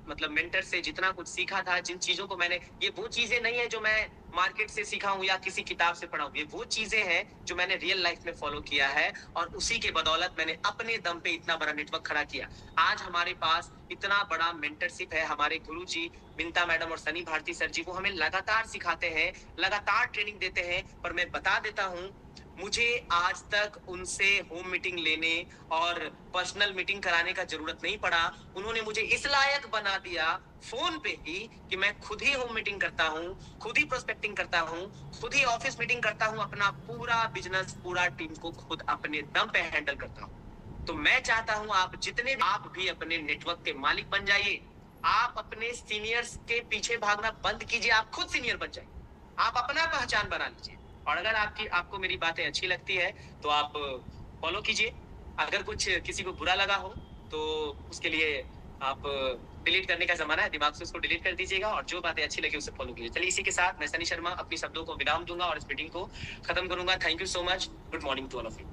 मतलब मेंटर से जितना कुछ सीखा था, जिन चीजों को मैंने, ये वो चीजें नहीं है जो मैं मार्केट से सीखा हूँ या किसी किताब से पढ़ा हूँ, ये वो चीजें हैं जो मैंने रियल लाइफ में फॉलो किया है और उसी के बदौलत मैंने अपने दम पे इतना बड़ा नेटवर्क खड़ा किया। आज हमारे पास इतना बड़ा मेंटरशिप है। हमारे गुरुजी बिंता मैडम और सनी भारती सर जी, वो हमें लगातार सिखाते हैं, लगातार ट्रेनिंग देते हैं। पर मैं बता देता हूँ, मुझे आज तक उनसे होम मीटिंग लेने और पर्सनल मीटिंग कराने का जरूरत नहीं पड़ा। उन्होंने मुझे इस लायक बना दिया फोन पे ही कि मैं खुद ही होम मीटिंग करता हूँ, खुद ही प्रोस्पेक्टिंग करता हूँ, खुद ही ऑफिस मीटिंग करता हूँ, अपना पूरा बिजनेस, पूरा टीम को खुद अपने दम पे हैंडल करता हूँ। तो मैं चाहता हूँ आप जितने, आप भी अपने नेटवर्क के मालिक बन जाइए। आप अपने सीनियर्स के पीछे भागना बंद कीजिए, आप खुद सीनियर बन जाइए, आप अपना पहचान बना लीजिए। और अगर आपको मेरी बातें अच्छी लगती है तो आप फॉलो कीजिए। अगर कुछ किसी को बुरा लगा हो तो उसके लिए आप डिलीट करने का जमाना है, दिमाग से उसको डिलीट कर दीजिएगा और जो बातें अच्छी लगी उसे फॉलो कीजिए। चलिए, इसी के साथ मैं सनी शर्मा अपनी शब्दों को विराम दूंगा और इस मीटिंग को खत्म करूंगा। Thank you so much. Good morning to all of you.